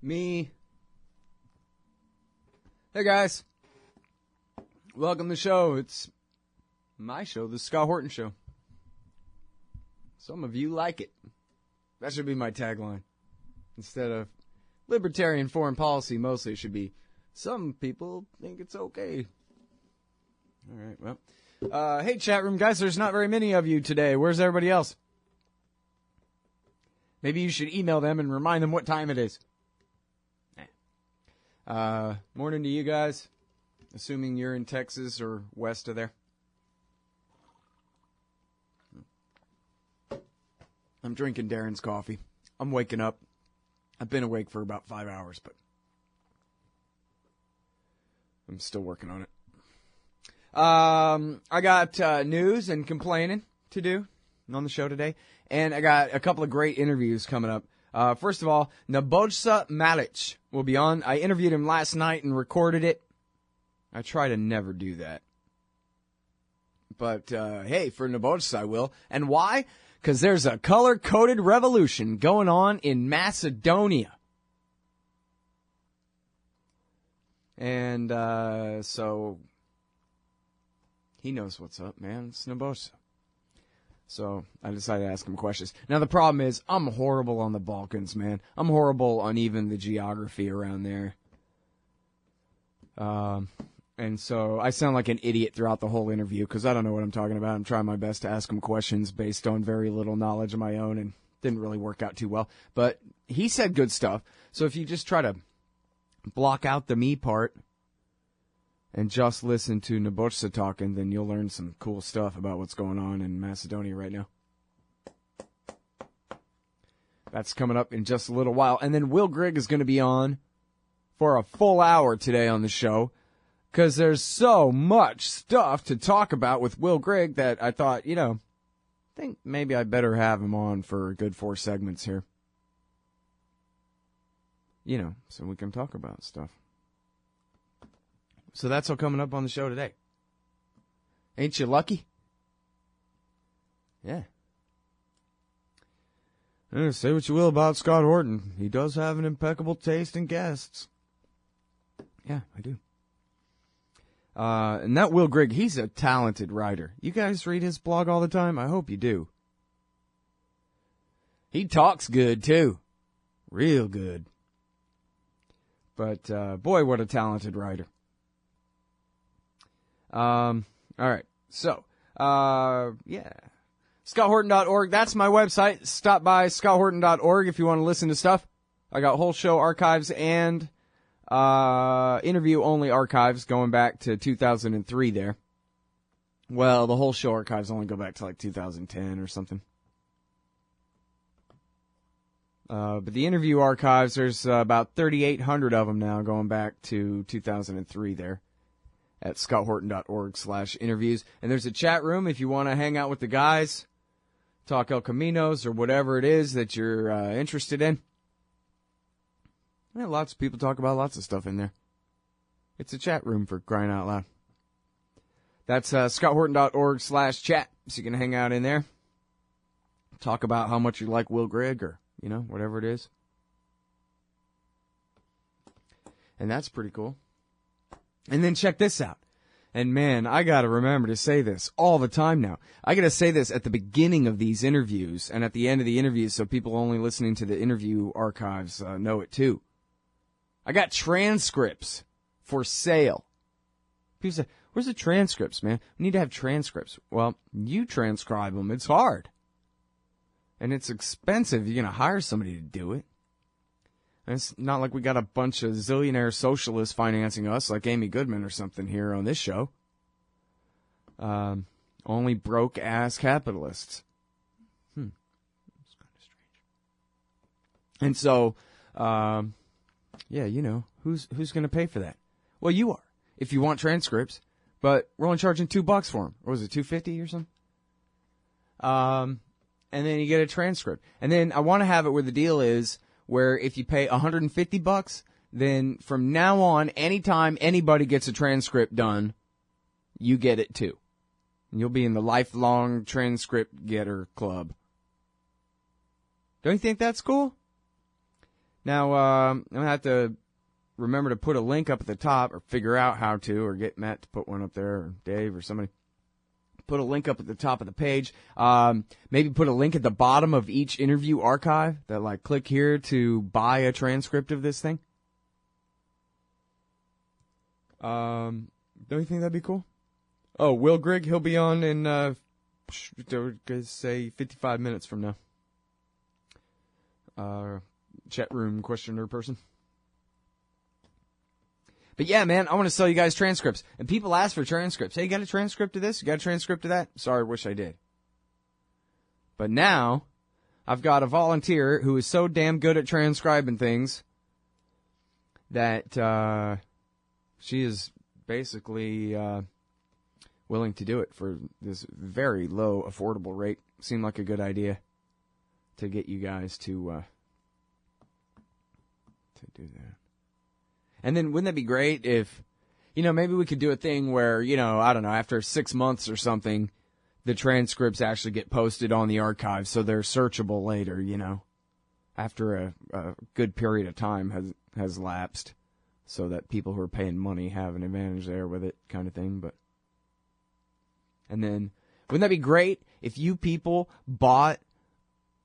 Me. Hey guys. Welcome to the show. It's my show, the Scott Horton Show. Some of you like it. That should be my tagline. Instead of libertarian foreign policy, mostly it should be some people think it's okay. All right, well. Hey, chat room guys, there's not very many of you today. Where's everybody else? Maybe you should email them and remind them what time it is. Morning to you guys. Assuming you're in Texas or west of there. I'm drinking Darren's coffee. I'm waking up. I've been awake for about 5 hours, but I'm still working on it. I got news and complaining to do on the show today, and I got a couple of great interviews coming up. First of all, Nebojsa Malic will be on. I interviewed him last night and recorded it. I try to never do that. But, hey, for Nebojsa I will. And why? Because there's a color-coded revolution going on in Macedonia. And, so, he knows what's up, man. It's Nebojsa. So I decided to ask him questions. Now, the problem is I'm horrible on the Balkans, man. I'm horrible on even the geography around there. And so I sound like an idiot throughout the whole interview because I don't know what I'm talking about. I'm trying my best to ask him questions based on very little knowledge of my own and didn't really work out too well. But he said good stuff. So if you just try to block out the me part and just listen to Nebojsa talking, then you'll learn some cool stuff about what's going on in Macedonia right now. That's coming up in just a little while. And then Will Grigg is going to be on for a full hour today on the show because there's so much stuff to talk about with Will Grigg that I thought, I think maybe I better have him on for a good 4 segments here. So we can talk about stuff. So that's all coming up on the show today. Ain't you lucky? Yeah. Say what you will about Scott Horton. He does have an impeccable taste in guests. Yeah, I do. And that Will Grigg, he's a talented writer. You guys read his blog all the time? I hope you do. He talks good, too. Real good. But, boy, what a talented writer. All right. So, yeah. ScottHorton.org. That's my website. Stop by ScottHorton.org if you want to listen to stuff. I got whole show archives and, interview-only archives going back to 2003 there. Well, the whole show archives only go back to like 2010 or something. But the interview archives, there's about 3,800 of them now going back to 2003 there. At ScottHorton.org/interviews. And there's a chat room if you want to hang out with the guys, talk El Caminos or whatever it is that you're interested in. Yeah, lots of people talk about lots of stuff in there. It's a chat room for crying out loud. That's ScottHorton.org/chat. So you can hang out in there. Talk about how much you like Will Grigg or, whatever it is. And that's pretty cool. And then check this out. And man, I gotta remember to say this all the time now. I gotta say this at the beginning of these interviews and at the end of the interviews so people only listening to the interview archives know it too. I got transcripts for sale. People say, where's the transcripts, man? We need to have transcripts. Well, you transcribe them. It's hard. And it's expensive. You're gonna hire somebody to do it. It's not like we got a bunch of zillionaire socialists financing us like Amy Goodman or something here on this show. Only broke-ass capitalists. That's kind of strange. And so, who's going to pay for that? Well, you are, if you want transcripts. But we're only charging $2 for them. Or was it $2.50 or something? And then you get a transcript. And then I want to have it where the deal is where if you pay $150, then from now on, anytime anybody gets a transcript done, you get it too. And you'll be in the lifelong transcript getter club. Don't you think that's cool? Now, I'm going to have to remember to put a link up at the top, or figure out how to, or get Matt to put one up there, or Dave, or somebody. Put a link up at the top of the page. Maybe put a link at the bottom of each interview archive that, like, click here to buy a transcript of this thing. Don't you think that'd be cool? Oh, Will Grigg, he'll be on in, say, 55 minutes from now. Chat room questioner person. But yeah, man, I want to sell you guys transcripts. And people ask for transcripts. Hey, you got a transcript of this? You got a transcript of that? Sorry, wish I did. But now, I've got a volunteer who is so damn good at transcribing things that she is basically willing to do it for this very low, affordable rate. Seemed like a good idea to get you guys to do that. And then wouldn't that be great if, maybe we could do a thing where, I don't know, after 6 months or something, the transcripts actually get posted on the archive so they're searchable later, after a good period of time has lapsed, so that people who are paying money have an advantage there with it, kind of thing. And then, wouldn't that be great if you people bought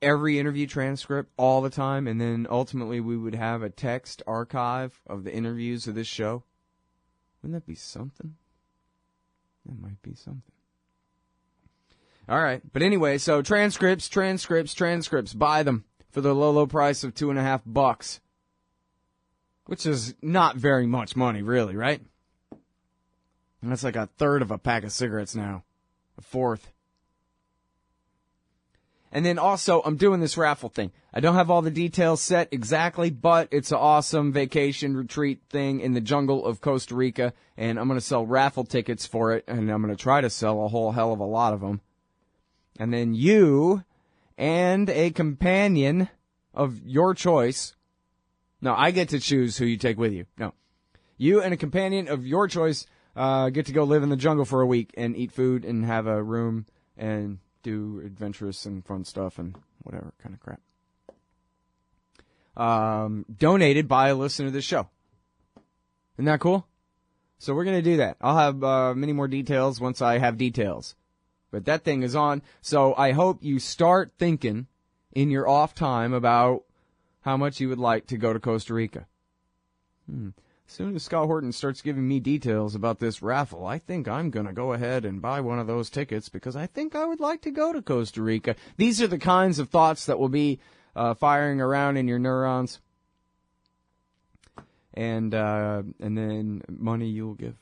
every interview transcript all the time, and then ultimately we would have a text archive of the interviews of this show? Wouldn't that be something? That might be something. All right. But anyway, so transcripts. Buy them for the low price of $2.50, which is not very much money, really, right? And that's like a third of a pack of cigarettes now. A fourth. And then also, I'm doing this raffle thing. I don't have all the details set exactly, but it's an awesome vacation retreat thing in the jungle of Costa Rica, and I'm going to sell raffle tickets for it, and I'm going to try to sell a whole hell of a lot of them. And then you and a companion of your choice. No, I get to choose who you take with you. No. You and a companion of your choice get to go live in the jungle for a week and eat food and have a room and do adventurous and fun stuff and whatever kind of crap. Donated by a listener to this show. Isn't that cool? So we're going to do that. I'll have many more details once I have details. But that thing is on. So I hope you start thinking in your off time about how much you would like to go to Costa Rica. As soon as Scott Horton starts giving me details about this raffle, I think I'm going to go ahead and buy one of those tickets because I think I would like to go to Costa Rica. These are the kinds of thoughts that will be firing around in your neurons. And then money you will give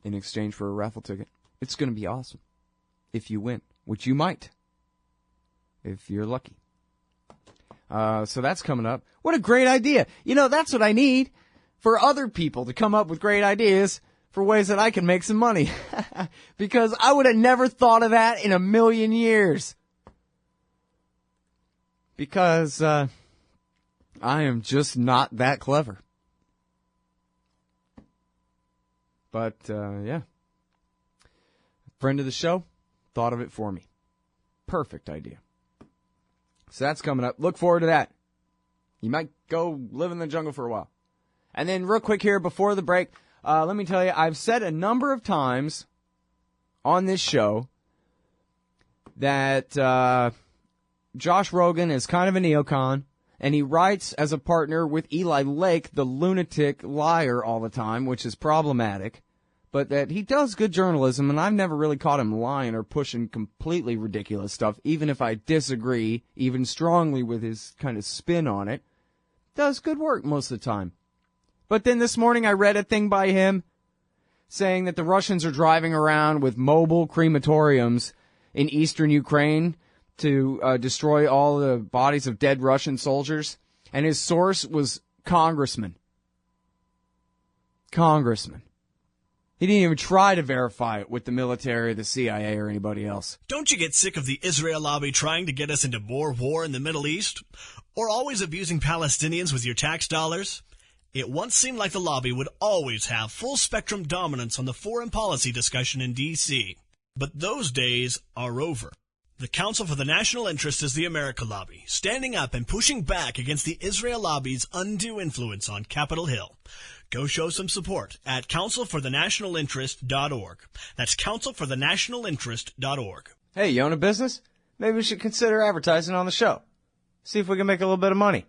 in exchange for a raffle ticket. It's going to be awesome if you win, which you might if you're lucky. So that's coming up. What a great idea. That's what I need. For other people to come up with great ideas for ways that I can make some money. Because I would have never thought of that in a million years. Because I am just not that clever. But, yeah. Friend of the show thought of it for me. Perfect idea. So that's coming up. Look forward to that. You might go live in the jungle for a while. And then real quick here before the break, let me tell you, I've said a number of times on this show that Josh Rogan is kind of a neocon, and he writes as a partner with Eli Lake, the lunatic liar, all the time, which is problematic, but that he does good journalism, and I've never really caught him lying or pushing completely ridiculous stuff, even if I disagree even strongly with his kind of spin on it. Does good work most of the time. But then this morning I read a thing by him saying that the Russians are driving around with mobile crematoriums in eastern Ukraine to destroy all the bodies of dead Russian soldiers. And his source was congressman. Congressman. He didn't even try to verify it with the military or the CIA or anybody else. Don't you get sick of the Israel lobby trying to get us into more war in the Middle East? Or always abusing Palestinians with your tax dollars? It once seemed like the lobby would always have full-spectrum dominance on the foreign policy discussion in D.C. But those days are over. The Council for the National Interest is the America Lobby, standing up and pushing back against the Israel lobby's undue influence on Capitol Hill. Go show some support at councilforthenationalinterest.org. That's councilforthenationalinterest.org. Hey, you own a business? Maybe we should consider advertising on the show. See if we can make a little bit of money.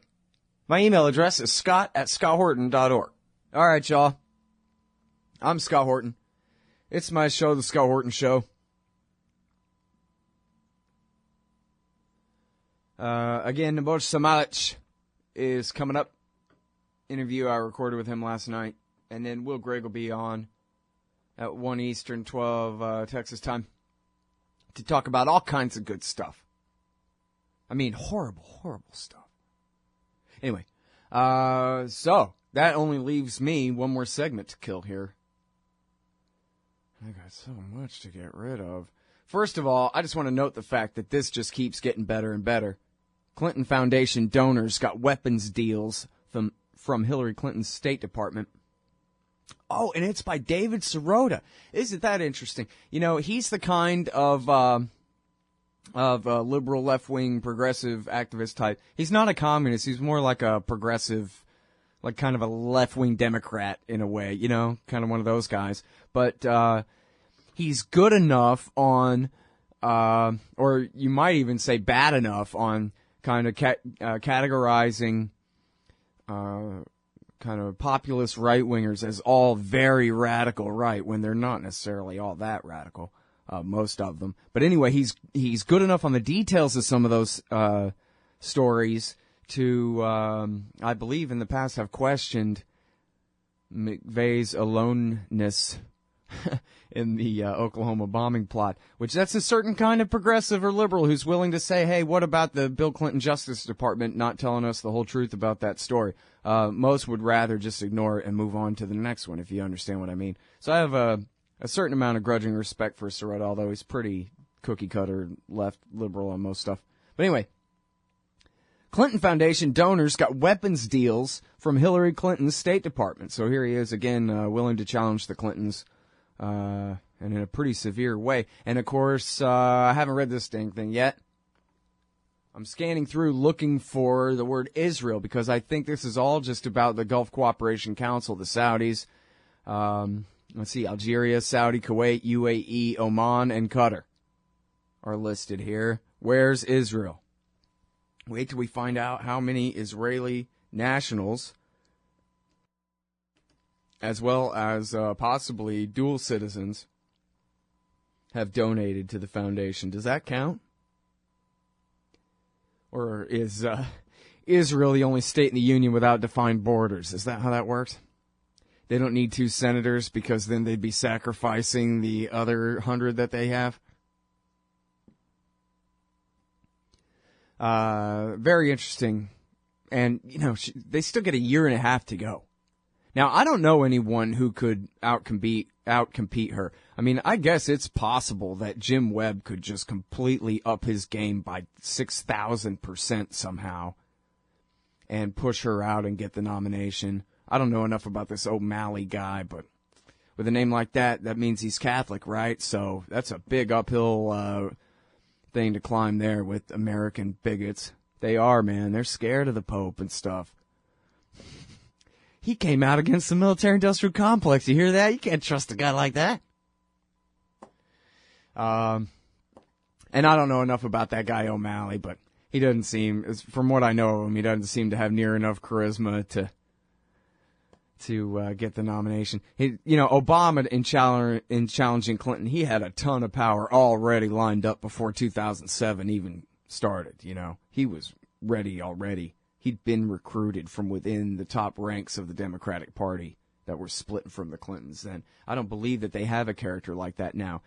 My email address is scott@scotthorton.org. All right, y'all. I'm Scott Horton. It's my show, The Scott Horton Show. Again, Nebojsa Malic is coming up. Interview I recorded with him last night. And then Will Gregg will be on at 1 Eastern, 12 Texas time to talk about all kinds of good stuff. I mean, horrible, horrible stuff. Anyway, so that only leaves me one more segment to kill here. I got so much to get rid of. First of all, I just want to note the fact that this just keeps getting better and better. Clinton Foundation donors got weapons deals from Hillary Clinton's State Department. Oh, and it's by David Sirota. Isn't that interesting? You know, he's the kind of liberal, left-wing, progressive activist type. He's not a communist. He's more like a progressive, like kind of a left-wing Democrat in a way, you know, kind of one of those guys. But he's good enough on, or you might even say bad enough on kind of categorizing kind of populist right-wingers as all very radical right when they're not necessarily all that radical, most of them. But anyway, he's good enough on the details of some of those stories to, I believe in the past, have questioned McVeigh's aloneness in the Oklahoma bombing plot, which that's a certain kind of progressive or liberal who's willing to say, hey, what about the Bill Clinton Justice Department not telling us the whole truth about that story? Most would rather just ignore it and move on to the next one, if you understand what I mean. So I have a certain amount of grudging respect for Sirota, although he's pretty cookie-cutter left liberal on most stuff. But anyway, Clinton Foundation donors got weapons deals from Hillary Clinton's State Department. So here he is again, willing to challenge the Clintons, and in a pretty severe way. And of course, I haven't read this dang thing yet. I'm scanning through looking for the word Israel because I think this is all just about the Gulf Cooperation Council, the Saudis. Let's see, Algeria, Saudi, Kuwait, UAE, Oman, and Qatar are listed here. Where's Israel? Wait till we find out how many Israeli nationals, as well as possibly dual citizens, have donated to the foundation. Does that count? Or is Israel the only state in the Union without defined borders? Is that how that works? They don't need 2 senators because then they'd be sacrificing the other 100 that they have? Very interesting. And, you know, they still get a year and a half to go. Now, I don't know anyone who could outcompete her. I mean, I guess it's possible that Jim Webb could just completely up his game by 6,000% somehow and push her out and get the nomination. I don't know enough about this O'Malley guy, but with a name like that, that means he's Catholic, right? So that's a big uphill thing to climb there with American bigots. They are, man. They're scared of the Pope and stuff. He came out against the military-industrial complex. You hear that? You can't trust a guy like that. And I don't know enough about that guy O'Malley, but he doesn't seem, from what I know of him, he doesn't seem to have near enough charisma to get the nomination. Obama in challenging Clinton, he had a ton of power already lined up before 2007 even started. You know, he was ready already. He'd been recruited from within the top ranks of the Democratic Party that were split from the Clintons then. I don't believe that they have a character like that now.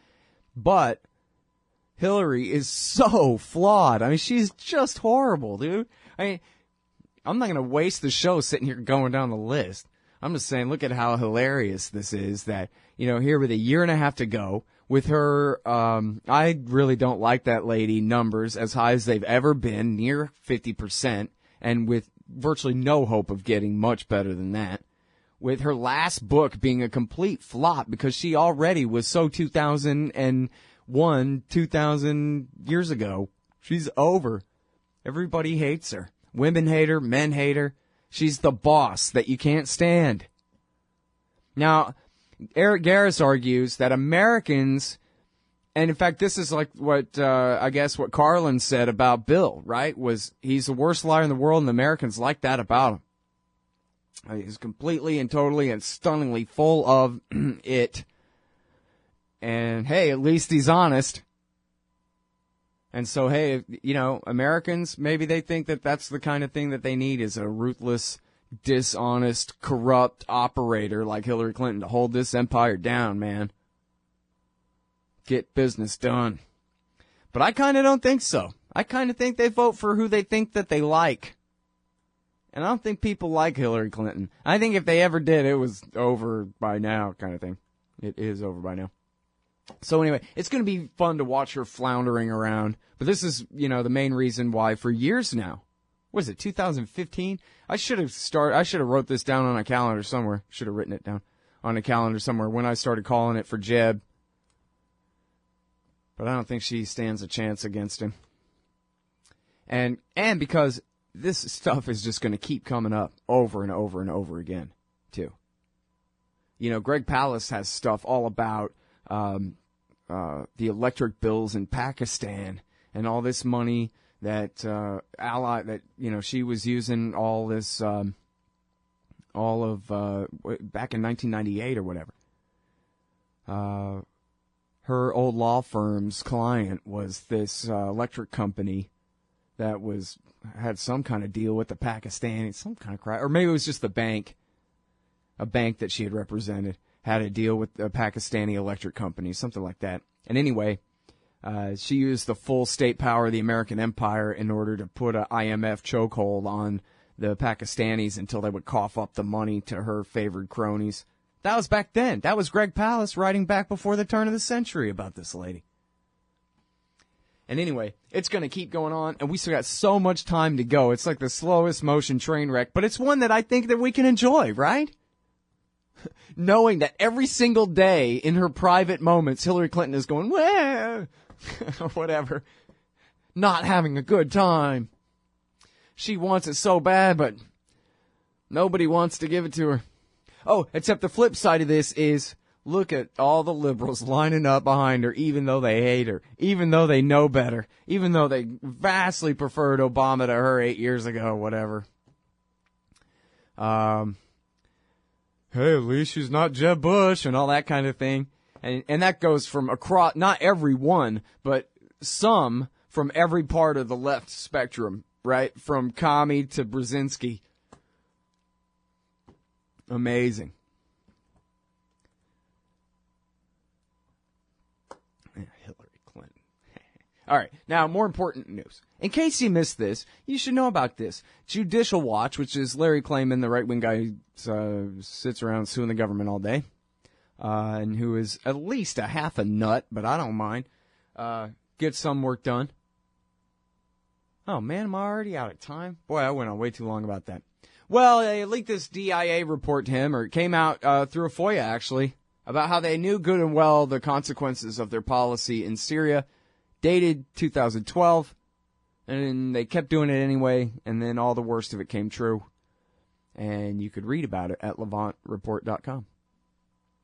But Hillary is so flawed. I mean, she's just horrible, dude. I mean, I'm not going to waste the show sitting here going down the list. I'm just saying, look at how hilarious this is that, you know, here with a year and a half to go, with her, I really don't like that lady numbers as high as they've ever been, near 50%, and with virtually no hope of getting much better than that. With her last book being a complete flop because she already was so 2000 and won 2,000 years ago. She's over. Everybody hates her. Women hate her. Men hate her. She's the boss that you can't stand. Now, Eric Gareth argues that Americans, and in fact, this is like what, I guess what Carlin said about Bill, right? Was he's the worst liar in the world, and the Americans like that about him. He's completely and totally and stunningly full of it. And hey, at least he's honest. And so, hey, you know, Americans, maybe they think that that's the kind of thing that they need, is a ruthless, dishonest, corrupt operator like Hillary Clinton to hold this empire down, man. Get business done. But I kind of don't think so. I kind of think they vote for who they think that they like. And I don't think people like Hillary Clinton. I think if they ever did, it was over by now kind of thing. It is over by now. So anyway, it's going to be fun to watch her floundering around. But this is, you know, the main reason why for years now. What is it, 2015? I should have wrote this down on a calendar somewhere. Should have written it down on a calendar somewhere when I started calling it for Jeb. But I don't think she stands a chance against him. And because this stuff is just going to keep coming up over and over and over again, too. You know, Greg Palast has stuff all about the electric bills in Pakistan and all this money that she was using all this back in 1998 or whatever. Her old law firm's client was this electric company that had some kind of deal with the Pakistani, some kind of crap, or maybe it was just the bank, a bank that she had represented. Had a deal with a Pakistani electric company, something like that. And anyway, she used the full state power of the American empire in order to put an IMF chokehold on the Pakistanis until they would cough up the money to her favored cronies. That was back then. That was Greg Palast writing back before the turn of the century about this lady. And anyway, it's going to keep going on, and we still got so much time to go. It's like the slowest motion train wreck, but it's one that I think that we can enjoy, right? Knowing that every single day in her private moments, Hillary Clinton is going, well, or whatever, not having a good time. She wants it so bad, but nobody wants to give it to her. Oh, except the flip side of this is, look at all the liberals lining up behind her, even though they hate her, even though they know better, even though they vastly preferred Obama to her 8 years ago, whatever. Hey, at least she's not Jeb Bush and all that kind of thing. And that goes from across, not every one, but some from every part of the left spectrum, right? From Commie to Brzezinski. Amazing. Hillary Clinton. All right, now more important news. In case you missed this, you should know about this. Judicial Watch, which is Larry Klayman, the right-wing guy who sits around suing the government all day, and who is at least a half a nut, but I don't mind, gets some work done. Oh, man, am I already out of time? Boy, I went on way too long about that. Well, they leaked this DIA report to him, or it came out through a FOIA, actually, about how they knew good and well the consequences of their policy in Syria, dated 2012, and they kept doing it anyway, and then all the worst of it came true. And you could read about it at LevantReport.com,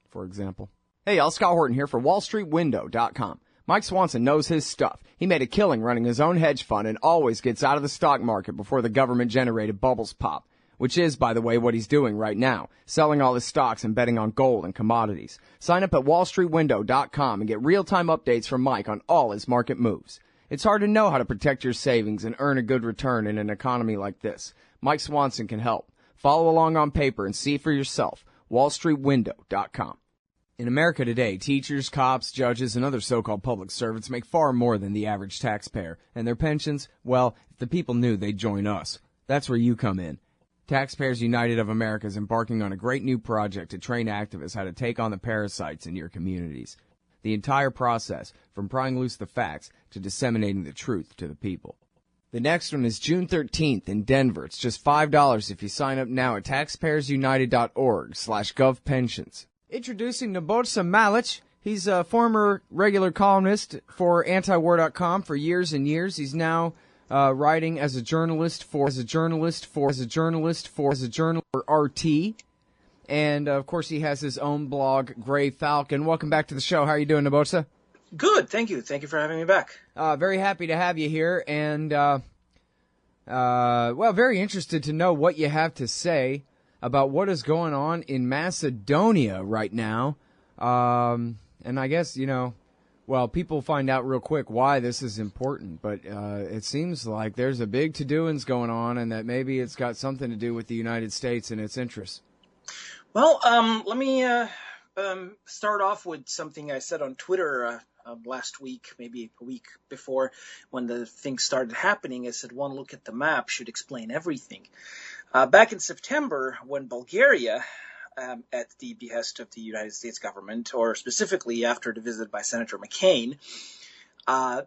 for example. Hey, y'all, Scott Horton here for WallStreetWindow.com. Mike Swanson knows his stuff. He made a killing running his own hedge fund and always gets out of the stock market before the government-generated bubbles pop, which is, by the way, what he's doing right now, selling all his stocks and betting on gold and commodities. Sign up at WallStreetWindow.com and get real-time updates from Mike on all his market moves. It's hard to know how to protect your savings and earn a good return in an economy like this. Mike Swanson can help. Follow along on paper and see for yourself. WallStreetWindow.com. In America today, teachers, cops, judges, and other so-called public servants make far more than the average taxpayer. And their pensions, well, if the people knew, they'd join us. That's where you come in. Taxpayers United of America is embarking on a great new project to train activists how to take on the parasites in your communities. The entire process, from prying loose the facts to disseminating the truth to the people. The next one is June 13th in Denver. It's just $5 if you sign up now at taxpayersunited.org/govpensions. Introducing Nebojsa Malic. He's a former regular columnist for Antiwar.com for years and years. He's now writing as a journalist for RT. And, of course, he has his own blog, Gray Falcon. Welcome back to the show. How are you doing, Nebojsa? Good, thank you. Thank you for having me back. Very happy to have you here, and, very interested to know what you have to say about what is going on in Macedonia right now. And I guess, people find out real quick why this is important, but it seems like there's a big to-doings going on, and that maybe it's got something to do with the United States and its interests. Well, let me start off with something I said on Twitter last week, maybe a week before, when the things started happening. I said one look at the map should explain everything. Back in September, when Bulgaria, at the behest of the United States government, or specifically after the visit by Senator McCain,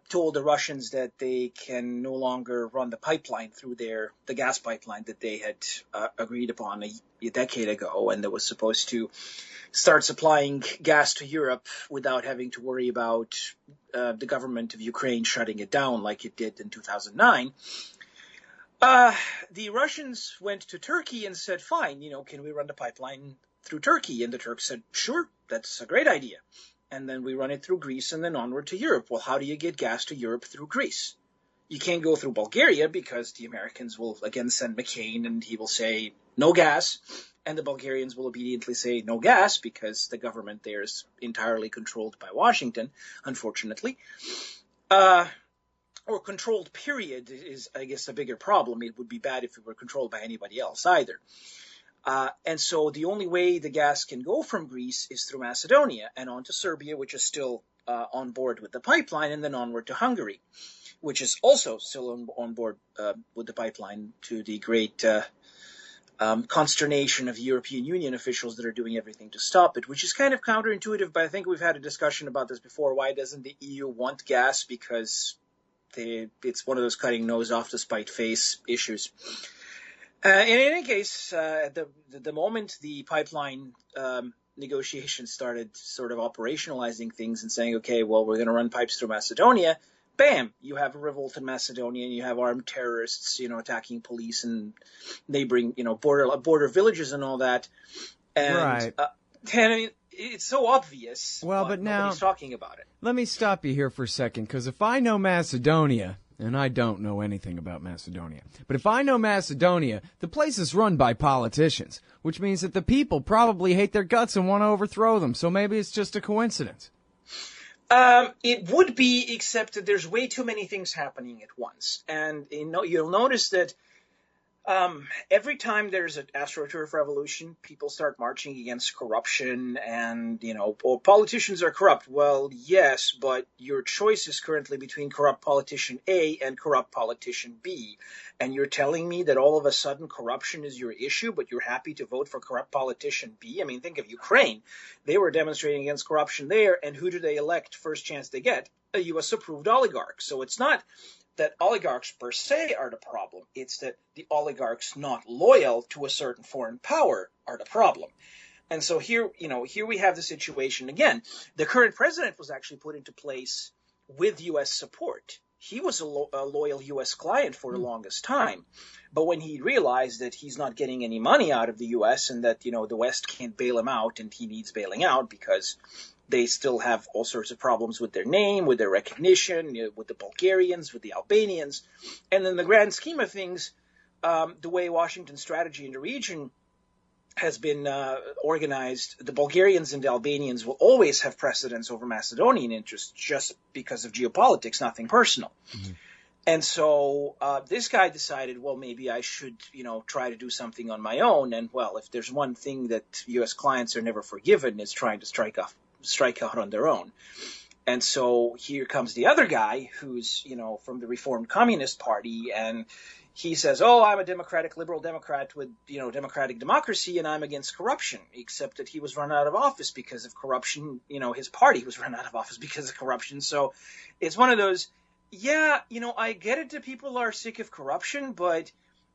told the Russians that they can no longer run the pipeline through the gas pipeline that they had agreed upon a decade ago, and that was supposed to start supplying gas to Europe without having to worry about the government of Ukraine shutting it down like it did in 2009. The Russians went to Turkey and said, fine, can we run the pipeline through Turkey? And the Turks said, sure, that's a great idea. And then we run it through Greece and then onward to Europe. Well, how do you get gas to Europe through Greece? You can't go through Bulgaria because the Americans will again send McCain and he will say no gas. And the Bulgarians will obediently say no gas because the government there is entirely controlled by Washington, unfortunately. Or controlled, period, is, I guess, a bigger problem. It would be bad if it were controlled by anybody else either. And so the only way the gas can go from Greece is through Macedonia and on to Serbia, which is still on board with the pipeline, and then onward to Hungary, which is also still on board with the pipeline, to the great consternation of European Union officials that are doing everything to stop it, which is kind of counterintuitive, but I think we've had a discussion about this before. Why doesn't the EU want gas? Because it's one of those cutting nose off to spite face issues. In any case, at the moment the pipeline negotiations started sort of operationalizing things and saying, okay, well, we're going to run pipes through Macedonia. Bam! You have a revolt in Macedonia, and you have armed terrorists, attacking police and neighboring, border villages and all that. And, right. And it's so obvious. Well, but now nobody's talking about it. Let me stop you here for a second, because if I know Macedonia, and I don't know anything about Macedonia, but if I know Macedonia, the place is run by politicians, which means that the people probably hate their guts and want to overthrow them. So maybe it's just a coincidence. It would be, except that there's way too many things happening at once. And you'll notice that every time there's an AstroTurf revolution, people start marching against corruption and, politicians are corrupt. Well, yes, but your choice is currently between corrupt politician A and corrupt politician B. And you're telling me that all of a sudden corruption is your issue, but you're happy to vote for corrupt politician B? I mean, think of Ukraine. They were demonstrating against corruption there, and who do they elect first chance they get? A U.S.-approved oligarch. So it's not that oligarchs per se are the problem. It's that the oligarchs not loyal to a certain foreign power are the problem. And so here we have the situation again. The current president was actually put into place with U.S. support. He was a loyal U.S. client for the longest time. But when he realized that he's not getting any money out of the U.S. and that, the West can't bail him out and he needs bailing out because they still have all sorts of problems with their name, with their recognition, with the Bulgarians, with the Albanians. And in the grand scheme of things, the way Washington's strategy in the region has been organized, the Bulgarians and the Albanians will always have precedence over Macedonian interests just because of geopolitics, nothing personal. Mm-hmm. And so this guy decided, well, maybe I should, try to do something on my own. And, well, if there's one thing that U.S. clients are never forgiven, is trying to strike out on their own. And so here comes the other guy who's, from the Reformed Communist Party, and he says, oh, I'm a liberal Democrat with, democratic democracy, and I'm against corruption, except that he was run out of office because of corruption. His party was run out of office because of corruption. So it's one of those, I get it that people are sick of corruption, but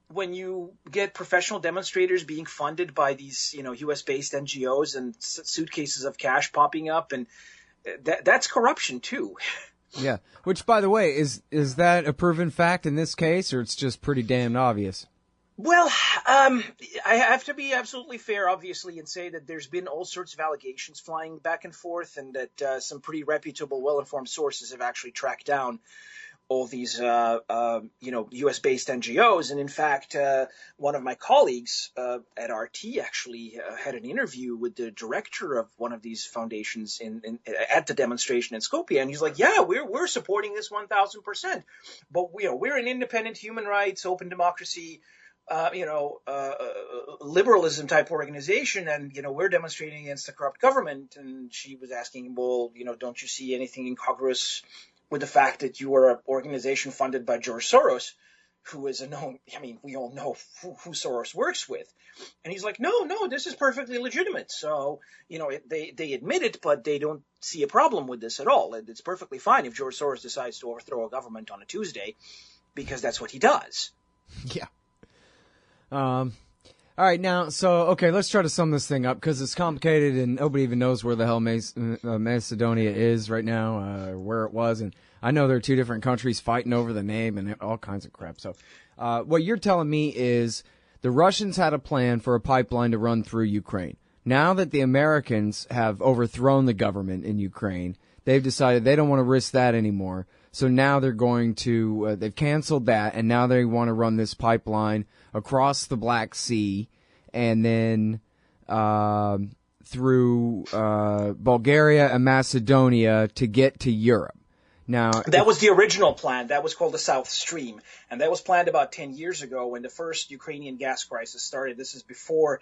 when you get professional demonstrators being funded by these, U.S.-based NGOs and suitcases of cash popping up and that's corruption too. Yeah. Which, by the way, is that a proven fact in this case, or it's just pretty damn obvious? Well, I have to be absolutely fair, obviously, and say that there's been all sorts of allegations flying back and forth, and that some pretty reputable, well-informed sources have actually tracked down all these, U.S.-based NGOs. And in fact, one of my colleagues at RT actually had an interview with the director of one of these foundations at the demonstration in Skopje, and he's like, "Yeah, we're supporting this 1,000%, but we're an independent human rights, open democracy." Liberalism type organization, and we're demonstrating against the corrupt government. And she was asking, well, don't you see anything incongruous with the fact that you are an organization funded by George Soros, who is a known, we all know who Soros works with. And he's like, no, this is perfectly legitimate. So, they admit it, but they don't see a problem with this at all. It's perfectly fine if George Soros decides to overthrow a government on a Tuesday, because that's what he does. Yeah. All right, now, let's try to sum this thing up, because it's complicated and nobody even knows where the hell Macedonia is right now, where it was. And I know there are two different countries fighting over the name and all kinds of crap. So what you're telling me is the Russians had a plan for a pipeline to run through Ukraine. Now that the Americans have overthrown the government in Ukraine, they've decided they don't want to risk that anymore. So now they're going to, they've canceled that, and now they want to run this pipeline across the Black Sea and then through Bulgaria and Macedonia to get to Europe. Now, that was the original plan. That was called the South Stream, and that was planned about 10 years ago when the first Ukrainian gas crisis started. This is before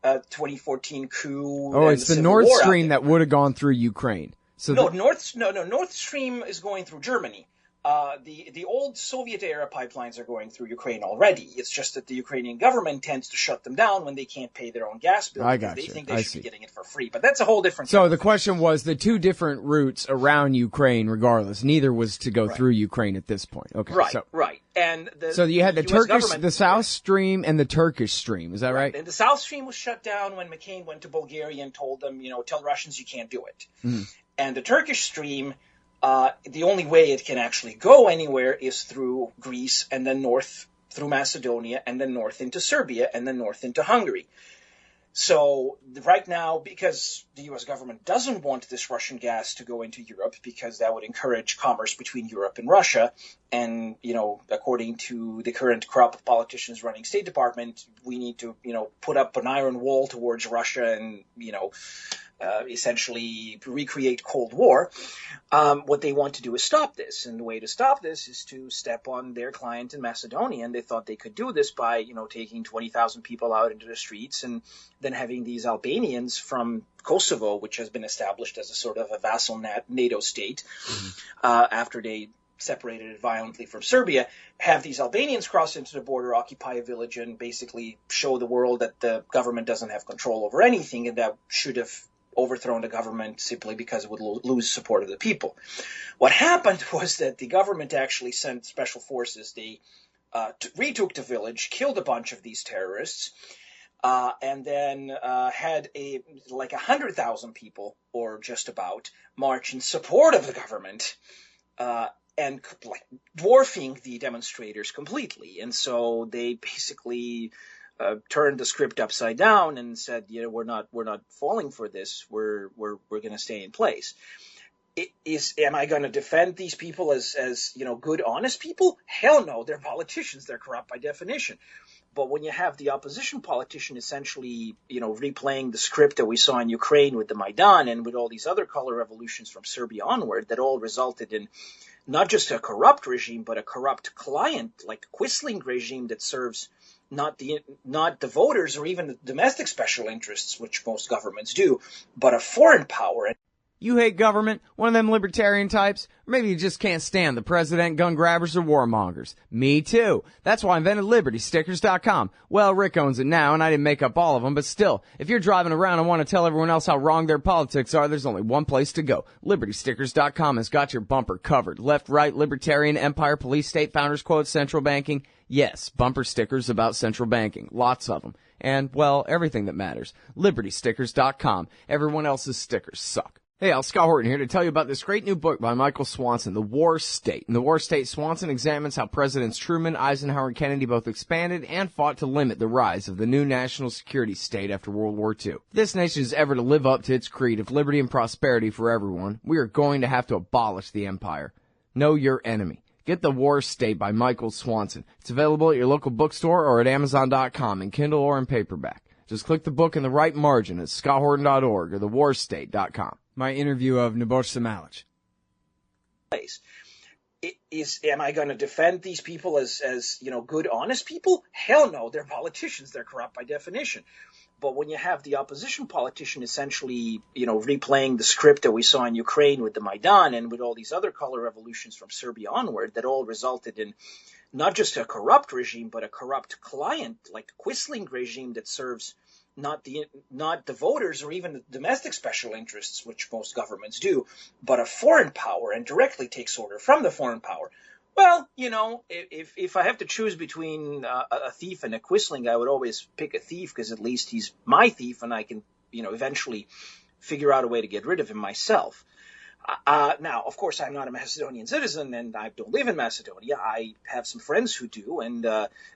2014 coup. Oh, it's the Nord Stream that would have gone through Ukraine. So North Stream is going through Germany. The old Soviet-era pipelines are going through Ukraine already. It's just that the Ukrainian government tends to shut them down when they can't pay their own gas bill. They think they should be getting it for free. But that's a whole different thing. So the question was the two different routes around Ukraine, regardless. Neither was to go through Ukraine at this point. Okay, right. And so you had the South Stream and the Turkish Stream. Is that right? And the South Stream was shut down when McCain went to Bulgaria and told them, tell Russians you can't do it. Mm. And the Turkish Stream, the only way it can actually go anywhere is through Greece and then north through Macedonia and then north into Serbia and then north into Hungary. So right now, because the U.S. government doesn't want this Russian gas to go into Europe because that would encourage commerce between Europe and Russia, and, according to the current crop of politicians running State Department, we need to, put up an iron wall towards Russia and, essentially recreate Cold War. What they want to do is stop this. And the way to stop this is to step on their client in Macedonia. And they thought they could do this by, taking 20,000 people out into the streets and then having these Albanians from Kosovo, which has been established as a sort of a vassal NATO state, after they separated it violently from Serbia, have these Albanians cross into the border, occupy a village, and basically show the world that the government doesn't have control over anything, and that should have overthrown the government simply because it would lose support of the people. What happened was that the government actually sent special forces. They retook the village, killed a bunch of these terrorists, and then had 100,000 people, or just about, march in support of the government, and dwarfing the demonstrators completely. And so they basically turned the script upside down and said, we're not falling for this. We're going to stay in place. Am I going to defend these people as good, honest people? Hell no. They're politicians. They're corrupt by definition. But when you have the opposition politician essentially, replaying the script that we saw in Ukraine with the Maidan and with all these other color revolutions from Serbia onward, that all resulted in not just a corrupt regime, but a corrupt client, like Quisling regime that serves not the voters or even the domestic special interests, which most governments do, but a foreign power. You hate government? One of them libertarian types? Or maybe you just can't stand the president, gun grabbers, or warmongers. Me too. That's why I invented LibertyStickers.com. Well, Rick owns it now, and I didn't make up all of them, but still, if you're driving around and want to tell everyone else how wrong their politics are, there's only one place to go. LibertyStickers.com has got your bumper covered. Left, right, libertarian, empire, police, state, founders, quotes, central banking. Yes, bumper stickers about central banking. Lots of them. And, well, everything that matters. LibertyStickers.com. Everyone else's stickers suck. Hey, Scott Horton here to tell you about this great new book by Michael Swanson, The War State. In The War State, Swanson examines how Presidents Truman, Eisenhower, and Kennedy both expanded and fought to limit the rise of the new national security state after World War II. If this nation is ever to live up to its creed of liberty and prosperity for everyone, we are going to have to abolish the empire. Know your enemy. Get The War State by Michael Swanson. It's available at your local bookstore or at Amazon.com in Kindle or in paperback. Just click the book in the right margin at scotthorton.org or thewarstate.com. My interview of Nebojsa Malic. Am I going to defend these people as good, honest people? Hell no, they're politicians. They're corrupt by definition. But when you have the opposition politician essentially, replaying the script that we saw in Ukraine with the Maidan and with all these other color revolutions from Serbia onward, that all resulted in not just a corrupt regime, but a corrupt client, like a Quisling regime that serves not the voters or even the domestic special interests, which most governments do, but a foreign power, and directly takes order from the foreign power. Well, if I have to choose between a thief and a Quisling, I would always pick a thief, because at least he's my thief and I can, eventually figure out a way to get rid of him myself. Now, of course, I'm not a Macedonian citizen and I don't live in Macedonia. I have some friends who do, and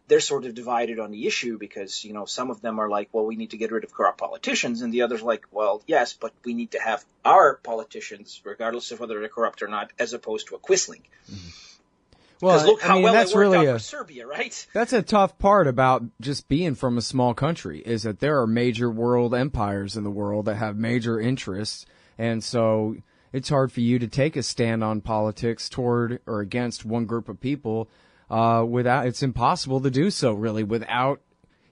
they're sort of divided on the issue because, some of them are like, well, we need to get rid of corrupt politicians, and the others are like, well, yes, but we need to have our politicians, regardless of whether they're corrupt or not, as opposed to a Quisling. Mm-hmm. Well, look how well that's it worked really out for Serbia, right? That's a tough part about just being from a small country, is that there are major world empires in the world that have major interests, and so it's hard for you to take a stand on politics toward or against one group of people it's impossible to do so, really, without,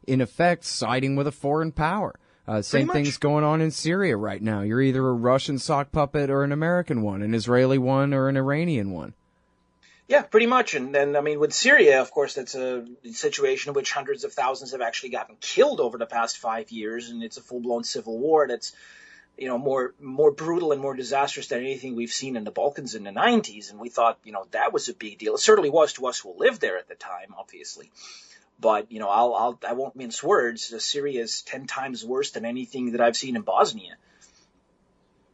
in effect, siding with a foreign power. Same thing's going on in Syria right now. You're either a Russian sock puppet or an American one, an Israeli one or an Iranian one. Yeah, pretty much. And then, with Syria, of course, that's a situation in which hundreds of thousands have actually gotten killed over the past 5 years, and it's a full-blown civil war that's more brutal and more disastrous than anything we've seen in the Balkans in the 90s. And we thought, that was a big deal. It certainly was to us who lived there at the time, obviously. But, I won't mince words. Syria is 10 times worse than anything that I've seen in Bosnia.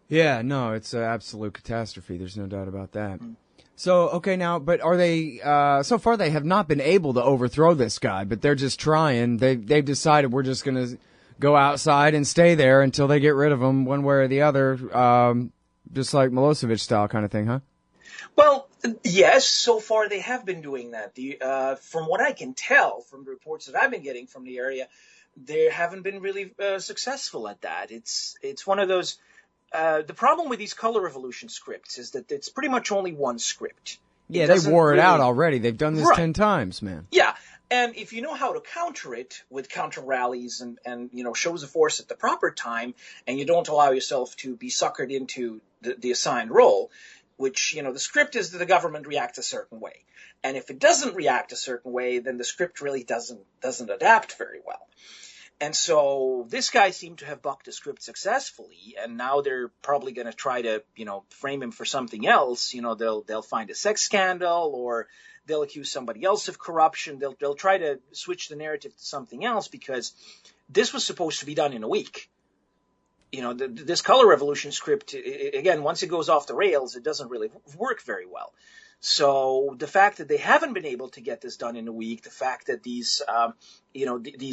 Yeah, no, it's an absolute catastrophe. There's no doubt about that. Mm. So, okay, now, but are they, so far they have not been able to overthrow this guy, but they're just trying. They've decided we're just going to go outside and stay there until they get rid of him one way or the other, just like Milosevic style kind of thing, huh? Well, yes, so far they have been doing that. From what I can tell from the reports that I've been getting from the area, they haven't been really successful at that. It's one of those. The problem with these color revolution scripts is that it's pretty much only one script. Yeah, they wore it out already. They've done this 10 times, man. Yeah. And if you know how to counter it with counter rallies and shows of force at the proper time, and you don't allow yourself to be suckered into the assigned role, which, the script is that the government reacts a certain way. And if it doesn't react a certain way, then the script really doesn't adapt very well. And so this guy seemed to have bucked the script successfully, and now they're probably going to try to, frame him for something else. They'll find a sex scandal, or they'll accuse somebody else of corruption. They'll try to switch the narrative to something else, because this was supposed to be done in a week. This color revolution script, again, once it goes off the rails, it doesn't really work very well. So the fact that they haven't been able to get this done in a week, the fact that these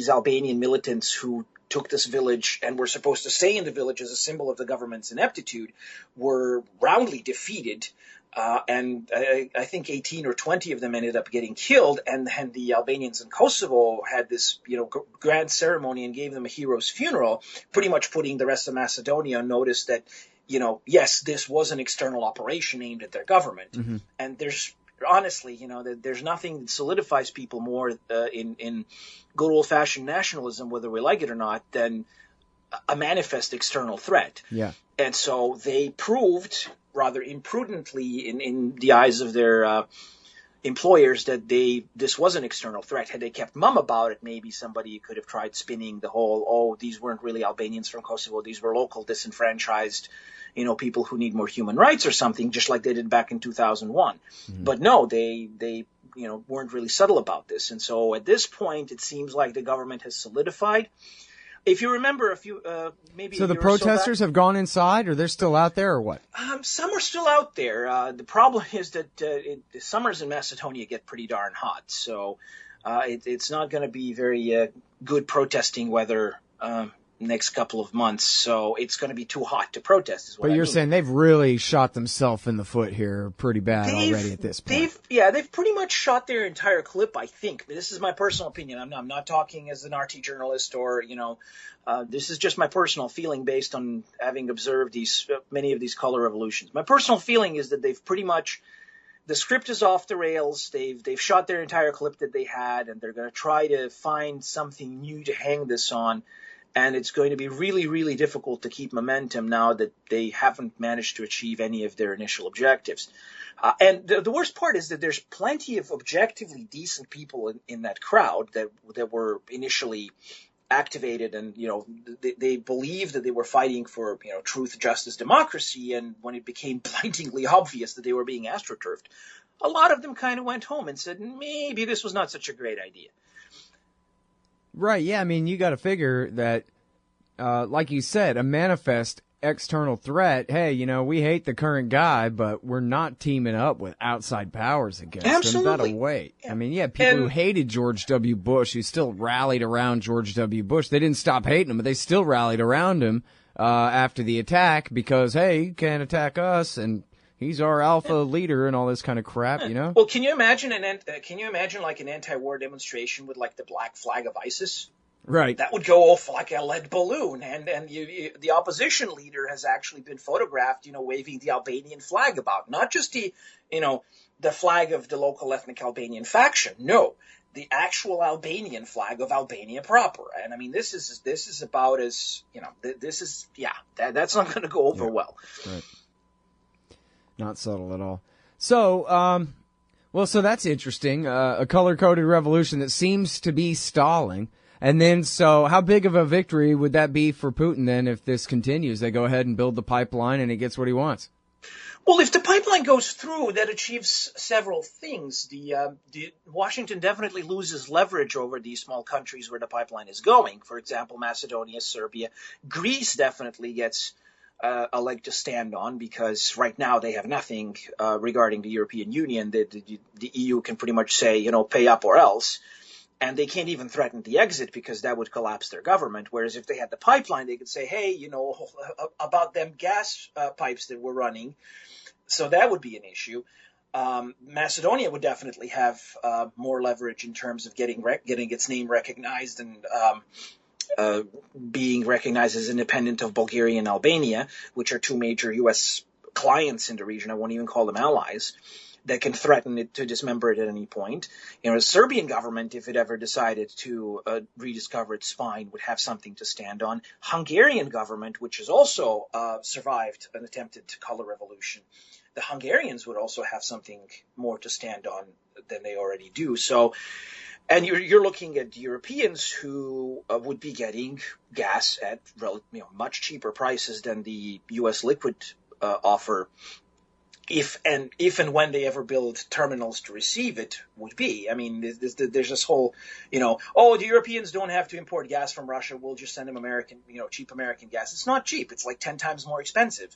Albanian militants who took this village and were supposed to stay in the village as a symbol of the government's ineptitude were roundly defeated. And I think 18 or 20 of them ended up getting killed. And the Albanians in Kosovo had this, grand ceremony and gave them a hero's funeral, pretty much putting the rest of Macedonia on notice that, yes, this was an external operation aimed at their government. Mm-hmm. And there's honestly, there's nothing that solidifies people more in good old-fashioned nationalism, whether we like it or not, than a manifest external threat. Yeah. And so they proved rather imprudently in the eyes of their employers that this was an external threat. Had they kept mum about it, maybe somebody could have tried spinning the whole, these weren't really Albanians from Kosovo, these were local disenfranchised, people who need more human rights or something, just like they did back in 2001. Mm-hmm. But no, they weren't really subtle about this. And so at this point, it seems like the government has solidified. If you remember maybe So the protesters have gone inside, or they're still out there, or what? Some are still out there. The problem is that the summers in Macedonia get pretty darn hot, so it's not going to be very good protesting weather next couple of months. So it's going to be too hot to protest. But you're saying they've really shot themselves in the foot here pretty bad already at this point. They've pretty much shot their entire clip, I think. This is my personal opinion. I'm not talking as an RT journalist or, this is just my personal feeling based on having observed many of these color revolutions. My personal feeling is that they've pretty much, the script is off the rails. They've shot their entire clip that they had, and they're going to try to find something new to hang this on. And it's going to be really, really difficult to keep momentum now that they haven't managed to achieve any of their initial objectives. And the worst part is that there's plenty of objectively decent people in that crowd that were initially activated, and they believed that they were fighting for truth, justice, democracy. And when it became blindingly obvious that they were being astroturfed, a lot of them kind of went home and said maybe this was not such a great idea. Right, yeah, I mean, you got to figure that, like you said, a manifest external threat, hey, we hate the current guy, but we're not teaming up with outside powers against him. That'll wait. I mean, yeah, people who hated George W. Bush, who still rallied around George W. Bush, they didn't stop hating him, but they still rallied around him after the attack because, hey, you can't attack us, and he's our alpha leader and all this kind of crap, Well, can you imagine like an anti-war demonstration with like the black flag of ISIS? Right. That would go off like a lead balloon, and the opposition leader has actually been photographed, waving the Albanian flag about, not just the flag of the local ethnic Albanian faction. No, the actual Albanian flag of Albania proper. And I mean, this is about as that's not going to go over well. Right. Not subtle at all. So, so that's interesting. A color-coded revolution that seems to be stalling. And then, so how big of a victory would that be for Putin then if this continues? They go ahead and build the pipeline and he gets what he wants. Well, if the pipeline goes through, that achieves several things. The Washington definitely loses leverage over these small countries where the pipeline is going. For example, Macedonia, Serbia. Greece definitely gets a leg to stand on because right now they have nothing regarding the European Union. The EU can pretty much say, pay up or else. And they can't even threaten the exit because that would collapse their government. Whereas if they had the pipeline, they could say, hey, about them gas pipes that we're running. So that would be an issue. Macedonia would definitely have more leverage in terms of getting its name recognized and being recognized as independent of Bulgaria and Albania, which are two major U.S. clients in the region. I won't even call them allies. That can threaten it to dismember it at any point. The Serbian government, if it ever decided to rediscover its spine, would have something to stand on. Hungarian government, which has also survived an attempted color revolution, the Hungarians would also have something more to stand on than they already do. So, and you're looking at Europeans who would be getting gas at much cheaper prices than the U.S. liquid offer. If and when they ever build terminals to receive it would be. I mean, there's this whole, the Europeans don't have to import gas from Russia. We'll just send them cheap American gas. It's not cheap. It's like 10 times more expensive.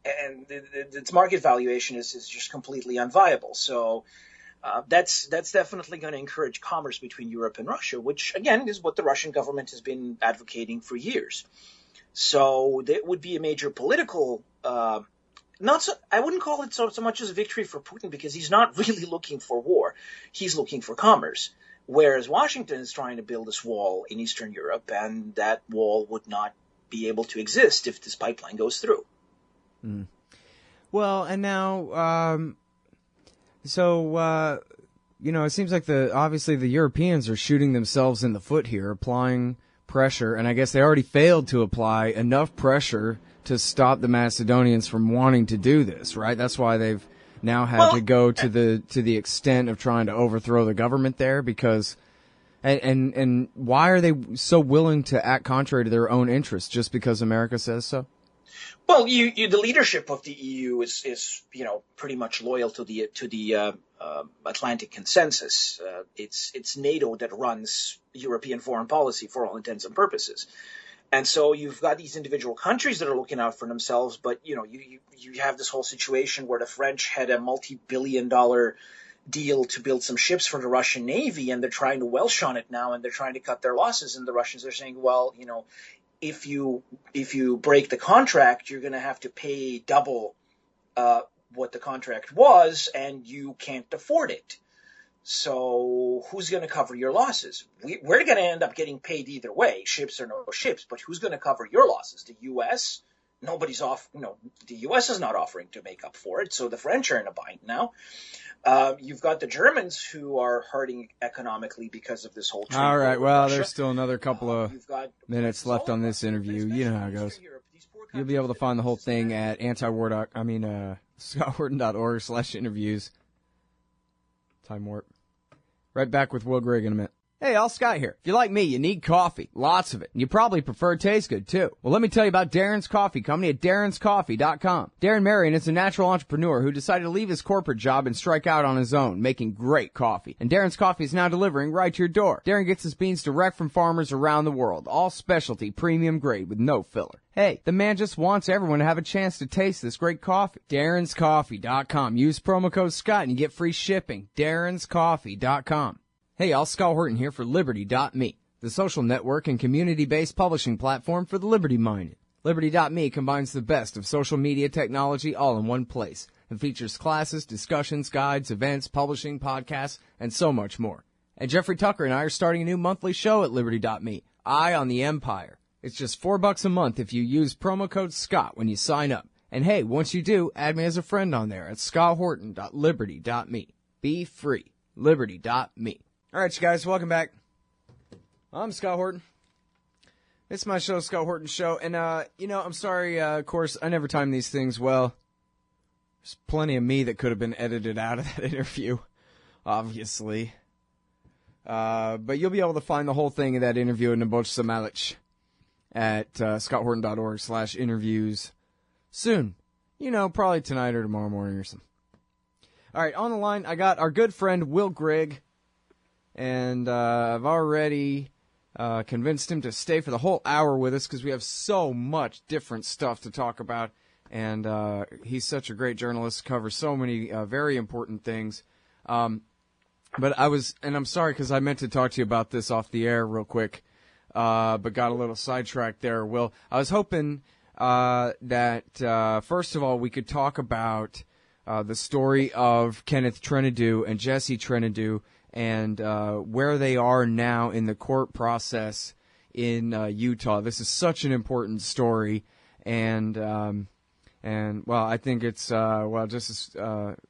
And its market valuation is just completely unviable. So that's definitely going to encourage commerce between Europe and Russia, which, again, is what the Russian government has been advocating for years. So that would be a major political I wouldn't call it so much as a victory for Putin because he's not really looking for war. He's looking for commerce, whereas Washington is trying to build this wall in Eastern Europe, and that wall would not be able to exist if this pipeline goes through. Mm. Well, and now, it seems like obviously the Europeans are shooting themselves in the foot here, applying pressure, and I guess they already failed to apply enough pressure to stop the Macedonians from wanting to do this, right? That's why they've now had to go to the extent of trying to overthrow the government there because, and why are they so willing to act contrary to their own interests just because America says so? Well, the leadership of the EU is pretty much loyal to the Atlantic consensus. It's NATO that runs European foreign policy for all intents and purposes. And so you've got these individual countries that are looking out for themselves, but you have this whole situation where the French had a multi-billion-dollar deal to build some ships for the Russian Navy, and they're trying to Welsh on it now, and they're trying to cut their losses. And the Russians are saying, well, if you break the contract, you're going to have to pay double what the contract was, and you can't afford it. So who's going to cover your losses? We're going to end up getting paid either way, ships or no ships, but who's going to cover your losses? The U.S.? Nobody's the U.S. is not offering to make up for it, so the French are in a bind now. You've got the Germans who are hurting economically because of this whole trade. All right, well, there's still another couple of minutes left on this interview. You know how it goes. You'll be able to find the whole thing at ScottHorton.org/interviews. Time warp. Right back with Will Grigg in a minute. Hey, all Scott here. If you're like me, you need coffee. Lots of it. And you probably prefer it tastes good, too. Well, let me tell you about Darren's Coffee Company at Darren'sCoffee.com. Darren Marion is a natural entrepreneur who decided to leave his corporate job and strike out on his own, making great coffee. And Darren's Coffee is now delivering right to your door. Darren gets his beans direct from farmers around the world. All specialty, premium grade with no filler. Hey, the man just wants everyone to have a chance to taste this great coffee. Darren'sCoffee.com. Use promo code Scott and you get free shipping. Darren'sCoffee.com. Hey, all, Scott Horton here for Liberty.me, the social network and community-based publishing platform for the liberty-minded. Liberty.me combines the best of social media technology all in one place and features classes, discussions, guides, events, publishing, podcasts, and so much more. And Jeffrey Tucker and I are starting a new monthly show at Liberty.me, Eye on the Empire. It's just $4 a month if you use promo code Scott when you sign up. And hey, once you do, add me as a friend on there at scotthorton.liberty.me. Be free. Liberty.me. All right, you guys, welcome back. I'm Scott Horton. It's my show, Scott Horton Show. And, I'm sorry, of course, I never time these things well. There's plenty of me that could have been edited out of that interview, obviously. But you'll be able to find the whole thing of that interview in Nebojsa Malic at scotthorton.org/interviews soon. Probably tonight or tomorrow morning or something. All right, on the line, I got our good friend Will Grigg. And I've already convinced him to stay for the whole hour with us because we have so much different stuff to talk about. And he's such a great journalist, covers so many very important things. But I'm sorry because I meant to talk to you about this off the air real quick, but got a little sidetracked there, Will. I was hoping that, first of all, we could talk about the story of Kenneth Trenadu and Jesse Trenadu, and where they are now in the court process in Utah. This is such an important story, and I think it's just as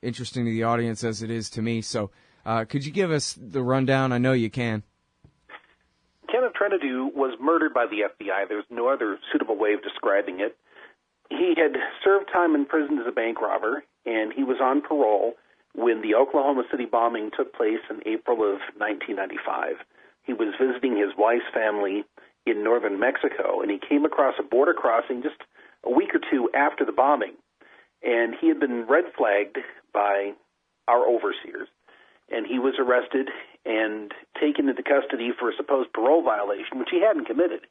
interesting to the audience as it is to me. So, could you give us the rundown? I know you can. Kenneth Trenadu was murdered by the FBI. There's no other suitable way of describing it. He had served time in prison as a bank robber, and he was on parole when the Oklahoma City bombing took place in April of 1995. He was visiting his wife's family in northern Mexico, and he came across a border crossing just a week or two after the bombing. And he had been red flagged by our overseers, and he was arrested and taken into custody for a supposed parole violation, which he hadn't committed,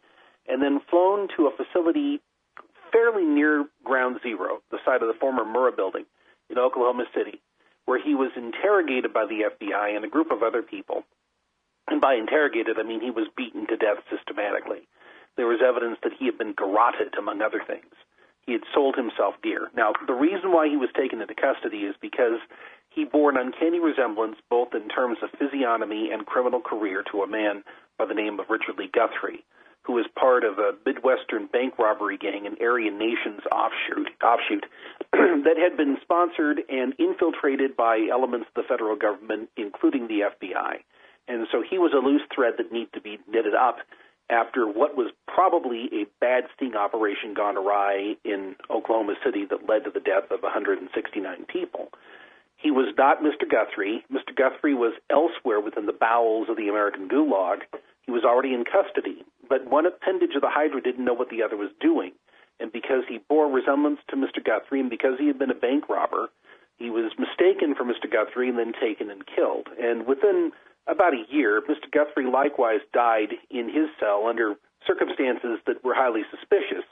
and then flown to a facility fairly near Ground Zero, the site of the former Murrah building in Oklahoma City, where he was interrogated by the FBI and a group of other people. And by interrogated, I mean he was beaten to death systematically. There was evidence that he had been garroted, among other things. He had sold himself dear. Now, the reason why he was taken into custody is because he bore an uncanny resemblance, both in terms of physiognomy and criminal career, to a man by the name of Richard Lee Guthrie, who was part of a Midwestern bank robbery gang, an Aryan Nations offshoot that had been sponsored and infiltrated by elements of the federal government, including the FBI. And so he was a loose thread that needed to be knitted up after what was probably a bad sting operation gone awry in Oklahoma City that led to the death of 169 people. He was not Mr. Guthrie. Mr. Guthrie was elsewhere within the bowels of the American Gulag. He was already in custody, but one appendage of the Hydra didn't know what the other was doing. And because he bore resemblance to Mr. Guthrie and because he had been a bank robber, He was mistaken for Mr. Guthrie and then taken and killed. And within about a year, Mr. Guthrie likewise died in his cell under circumstances that were highly suspicious.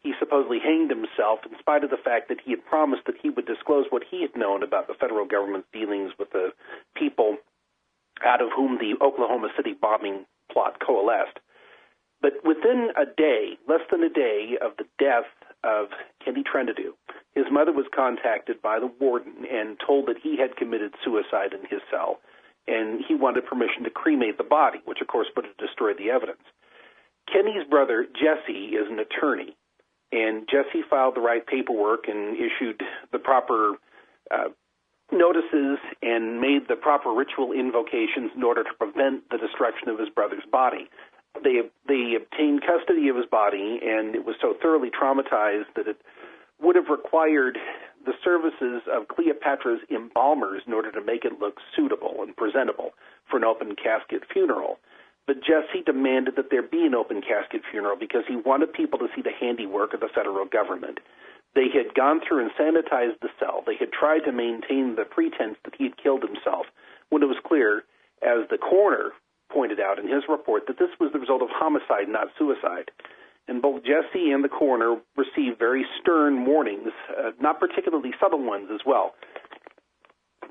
He supposedly hanged himself in spite of the fact that he had promised that he would disclose what he had known about the federal government's dealings with the people out of whom the Oklahoma City bombing plot coalesced. But within a day, less than a day of the death of Kenny Trendadu, his mother was contacted by the warden and told that he had committed suicide in his cell, and he wanted permission to cremate the body, which of course would have destroyed the evidence. Kenny's brother, Jesse, is an attorney, and Jesse filed the right paperwork and issued the proper notices and made the proper ritual invocations in order to prevent the destruction of his brother's body. They obtained custody of his body, and it was so thoroughly traumatized that it would have required the services of Cleopatra's embalmers in order to make it look suitable and presentable for an open casket funeral. But Jesse demanded that there be an open casket funeral because he wanted people to see the handiwork of the federal government. They had gone through and sanitized the cell. They had tried to maintain the pretense that he had killed himself when it was clear, as the coroner pointed out in his report, that this was the result of homicide, not suicide. And both Jesse and the coroner received very stern warnings, not particularly subtle ones as well,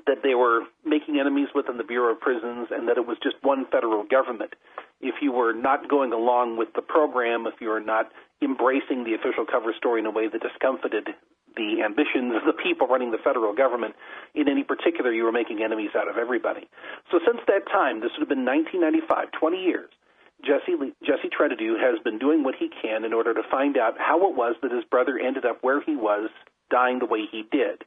that they were making enemies within the Bureau of Prisons and that it was just one federal government. If you were not going along with the program, if you were not embracing the official cover story in a way that discomfited the ambitions of the people running the federal government, in any particular, you were making enemies out of everybody. So since that time, this would have been 1995, 20 years, Jesse Trendadu has been doing what he can in order to find out how it was that his brother ended up where he was, dying the way he did.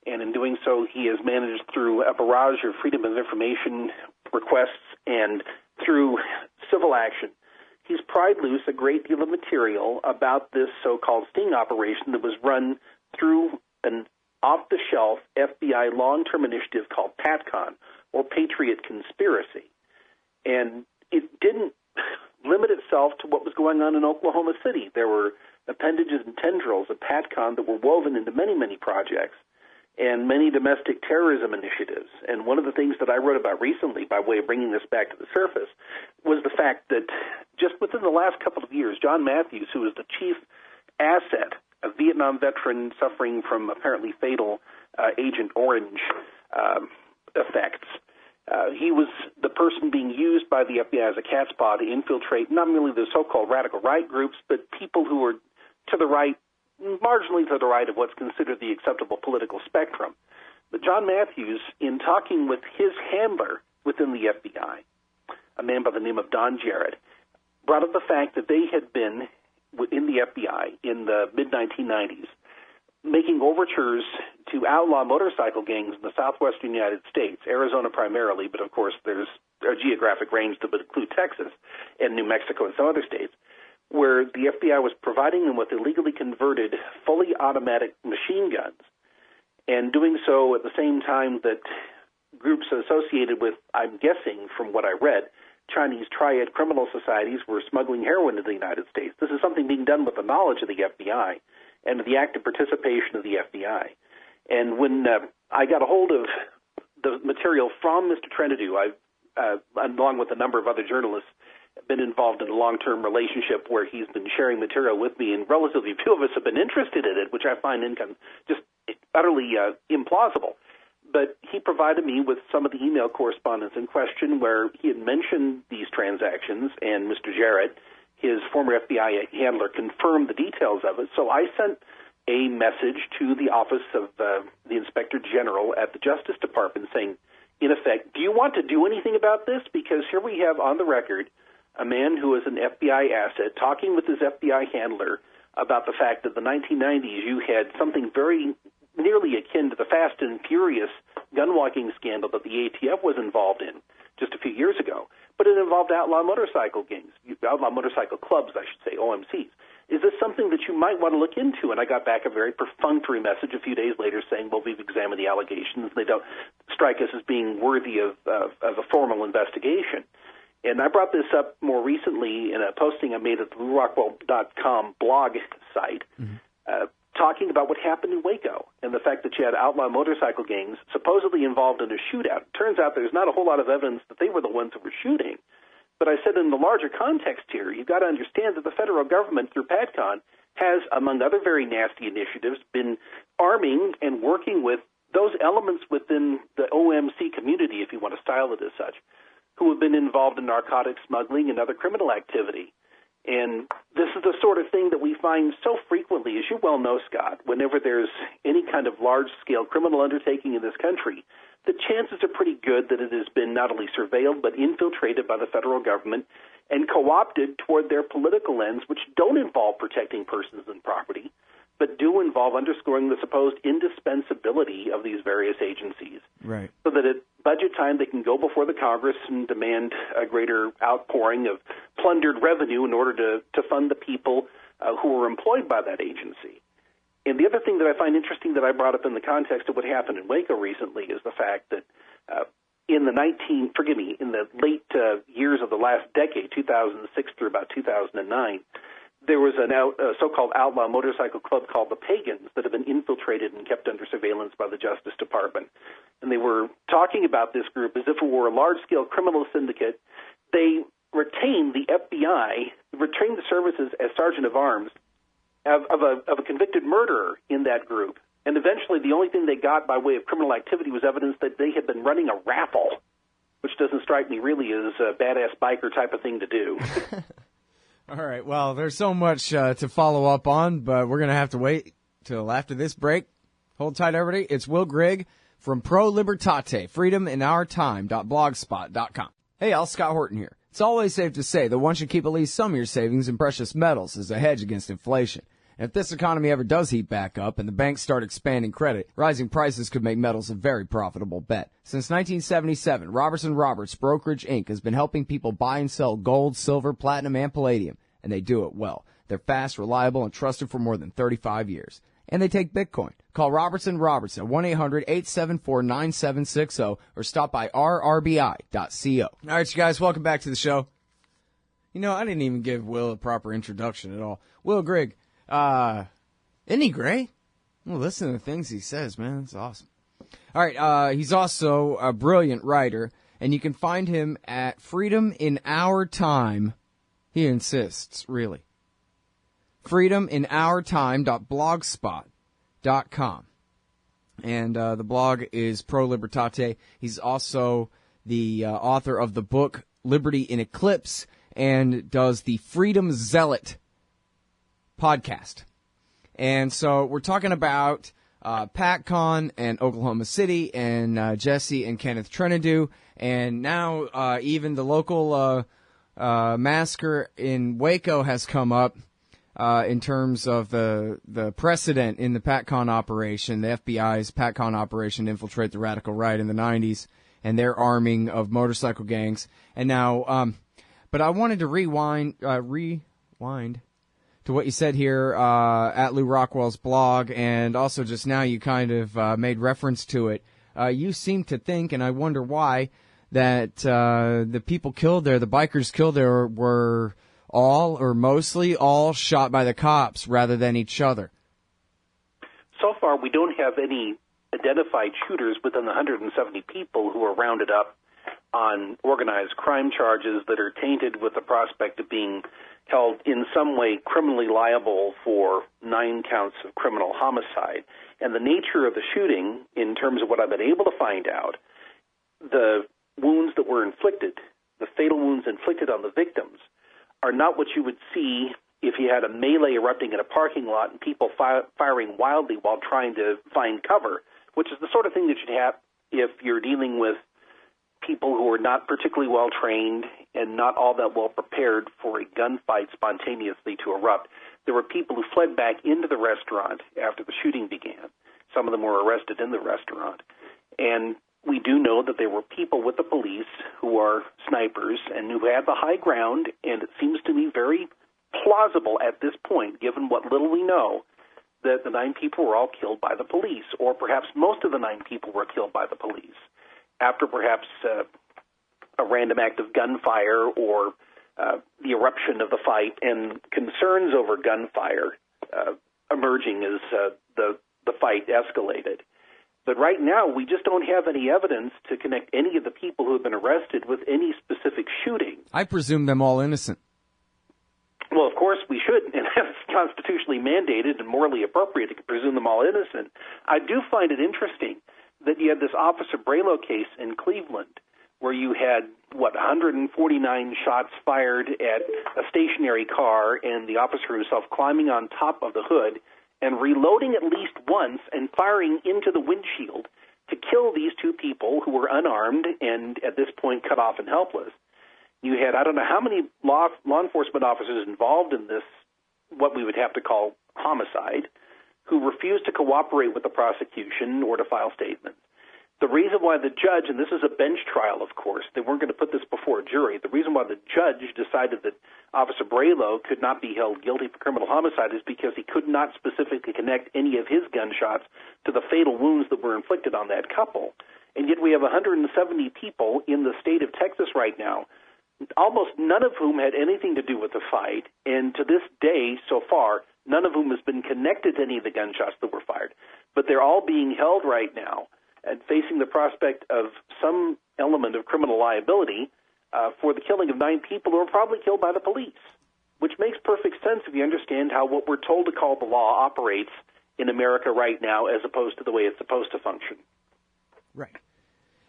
And in doing so, he has managed through a barrage of freedom of information requests and through civil action. He's pried loose a great deal of material about this so-called sting operation that was run through an off-the-shelf FBI long-term initiative called PATCON, or Patriot Conspiracy. And it didn't limit itself to what was going on in Oklahoma City. There were appendages and tendrils of PATCON that were woven into many, many projects and many domestic terrorism initiatives. And one of the things that I wrote about recently, by way of bringing this back to the surface, was the fact that just within the last couple of years, John Matthews, who was the chief asset, a Vietnam veteran suffering from apparently fatal Agent Orange effects, he was the person being used by the FBI as a cat's paw to infiltrate not merely the so-called radical right groups, but people who were to the right, marginally to the right of what's considered the acceptable political spectrum. But John Matthews, in talking with his handler within the FBI, a man by the name of Don Jarrett, brought up the fact that they had been in the FBI in the mid-1990s making overtures to outlaw motorcycle gangs in the southwestern United States, Arizona primarily, but of course there's a geographic range that would include Texas and New Mexico and some other states, where the FBI was providing them with illegally converted, fully automatic machine guns, and doing so at the same time that groups associated with, I'm guessing from what I read, Chinese triad criminal societies were smuggling heroin into the United States. This is something being done with the knowledge of the FBI and the active participation of the FBI. And when I got a hold of the material from Mr. Trendadu, I've, along with a number of other journalists, been involved in a long-term relationship where he's been sharing material with me, and relatively few of us have been interested in it, which I find just utterly implausible. But he provided me with some of the email correspondence in question where he had mentioned these transactions, and Mr. Jarrett, his former FBI handler, confirmed the details of it. So I sent a message to the office of the Inspector General at the Justice Department saying, in effect, do you want to do anything about this? Because here we have on the record a man who is an FBI asset talking with his FBI handler about the fact that in the 1990s you had something very nearly akin to the Fast and Furious gunwalking scandal that the ATF was involved in just a few years ago. But it involved outlaw motorcycle gangs, outlaw motorcycle clubs, I should say, OMCs. Is this something that you might want to look into? And I got back a very perfunctory message a few days later saying, well, we've examined the allegations. They don't strike us as being worthy of a formal investigation. And I brought this up more recently in a posting I made at the Rockwell.com blog site, talking about what happened in Waco and the fact that you had outlaw motorcycle gangs supposedly involved in a shootout. Turns out there's not a whole lot of evidence that they were the ones who were shooting. But I said in the larger context here, you've got to understand that the federal government through PATCON has, among other very nasty initiatives, been arming and working with those elements within the OMC community, if you want to style it as such, who have been involved in narcotic smuggling and other criminal activity. And this is the sort of thing that we find so frequently, as you well know, Scott, whenever there's any kind of large-scale criminal undertaking in this country, the chances are pretty good that it has been not only surveilled but infiltrated by the federal government and co-opted toward their political ends, which don't involve protecting persons and property, but do involve underscoring the supposed indispensability of these various agencies. Right. So that at budget time they can go before the Congress and demand a greater outpouring of plundered revenue in order to fund the people who are employed by that agency. And the other thing that I find interesting that I brought up in the context of what happened in Waco recently is the fact that in the late years of the last decade, 2006 through about 2009, there was a so-called outlaw motorcycle club called the Pagans that have been infiltrated and kept under surveillance by the Justice Department. And they were talking about this group as if it were a large-scale criminal syndicate. They retained the FBI, retained the services as sergeant of arms of a convicted murderer in that group. And eventually the only thing they got by way of criminal activity was evidence that they had been running a raffle, which doesn't strike me really as a badass biker type of thing to do. All right, well, there's so much to follow up on, but we're going to have to wait till after this break. Hold tight, everybody. It's Will Grigg from Pro Libertate, freedominourtime.blogspot.com. Hey, y'all, Scott Horton here. It's always safe to say that one should keep at least some of your savings in precious metals as a hedge against inflation. And if this economy ever does heat back up and the banks start expanding credit, rising prices could make metals a very profitable bet. Since 1977, Robertson Roberts Brokerage Inc. has been helping people buy and sell gold, silver, platinum, and palladium, and they do it well. They're fast, reliable, and trusted for more than 35 years. And they take Bitcoin. Call Robertson Roberts at 1-800-874-9760 or stop by rrbi.co. All right, you guys, welcome back to the show. You know, I didn't even give Will a proper introduction at all. Will Grigg. Isn't he great? Well, listen to the things he says, man. That's awesome. All right, he's also a brilliant writer, and you can find him at Freedom in Our Time. He insists, really. freedominourtime.blogspot.com. And the blog is Pro Libertate. He's also the author of the book Liberty in Eclipse and does the Freedom Zealot podcast. And so we're talking about PatCon and Oklahoma City and Jesse and Kenneth Trenadu, and now even the local massacre in Waco has come up in terms of the precedent in the PatCon operation, the FBI's PatCon operation to infiltrate the radical right in the 90s and their arming of motorcycle gangs. And now, but I wanted to rewind to what you said here at Lou Rockwell's blog, and also just now you kind of made reference to it. You seem to think, and I wonder why, that the people killed there, the bikers killed there, were all or mostly all shot by the cops rather than each other. So far, we don't have any identified shooters within the 170 people who were rounded up on organized crime charges that are tainted with the prospect of being held in some way criminally liable for 9 counts of criminal homicide. And the nature of the shooting, in terms of what I've been able to find out, the wounds that were inflicted, the fatal wounds inflicted on the victims, are not what you would see if you had a melee erupting in a parking lot and people firing wildly while trying to find cover, which is the sort of thing that you'd have if you're dealing with people who are not particularly well trained and not all that well prepared for a gunfight spontaneously to erupt. There were people who fled back into the restaurant after the shooting began. Some of them were arrested in the restaurant. And we do know that there were people with the police who are snipers and who had the high ground, and it seems to me very plausible at this point, given what little we know, that the 9 people were all killed by the police, or perhaps most of the 9 people were killed by the police, after perhaps a random act of gunfire or the eruption of the fight and concerns over gunfire. emerging as the fight escalated. But right now, we just don't have any evidence to connect any of the people who have been arrested with any specific shooting. I presume them all innocent. Well, of course we should, and that's constitutionally mandated and morally appropriate to presume them all innocent. I do find it interesting that you had this Officer Braylow case in Cleveland where you had, 149 shots fired at a stationary car and the officer himself climbing on top of the hood and reloading at least once and firing into the windshield to kill these two people who were unarmed and at this point cut off and helpless. You had, I don't know how many law enforcement officers involved in this, what we would have to call homicide, who refused to cooperate with the prosecution or to file statements. The reason why the judge, and this is a bench trial, of course, they weren't going to put this before a jury. The reason why the judge decided that Officer Braylow could not be held guilty for criminal homicide is because he could not specifically connect any of his gunshots to the fatal wounds that were inflicted on that couple. And yet we have 170 people in the state of Texas right now, almost none of whom had anything to do with the fight, and to this day, so far, none of whom has been connected to any of the gunshots that were fired. But they're all being held right now and facing the prospect of some element of criminal liability for the killing of 9 people who were probably killed by the police, which makes perfect sense if you understand how what we're told to call the law operates in America right now as opposed to the way it's supposed to function. Right.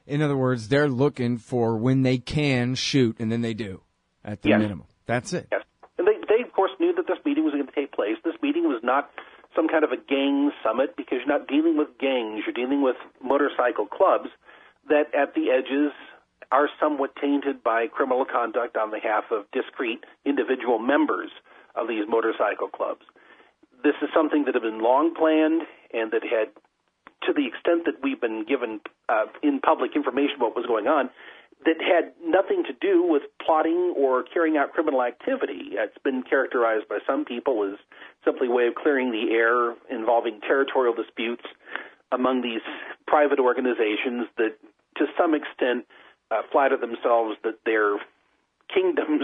In other words, they're looking for when they can shoot, and then they do, at the minimum. That's it. Yes. And they, of course, knew that this meeting was going to take place. This meeting was not some kind of a gang summit because you're not dealing with gangs. You're dealing with motorcycle clubs that at the edges are somewhat tainted by criminal conduct on behalf of discrete individual members of these motorcycle clubs. This is something that had been long planned and that had, to the extent that we've been given in public information what was going on, that had nothing to do with plotting or carrying out criminal activity. It's been characterized by some people as simply a way of clearing the air involving territorial disputes among these private organizations that to some extent flatter themselves that they're kingdoms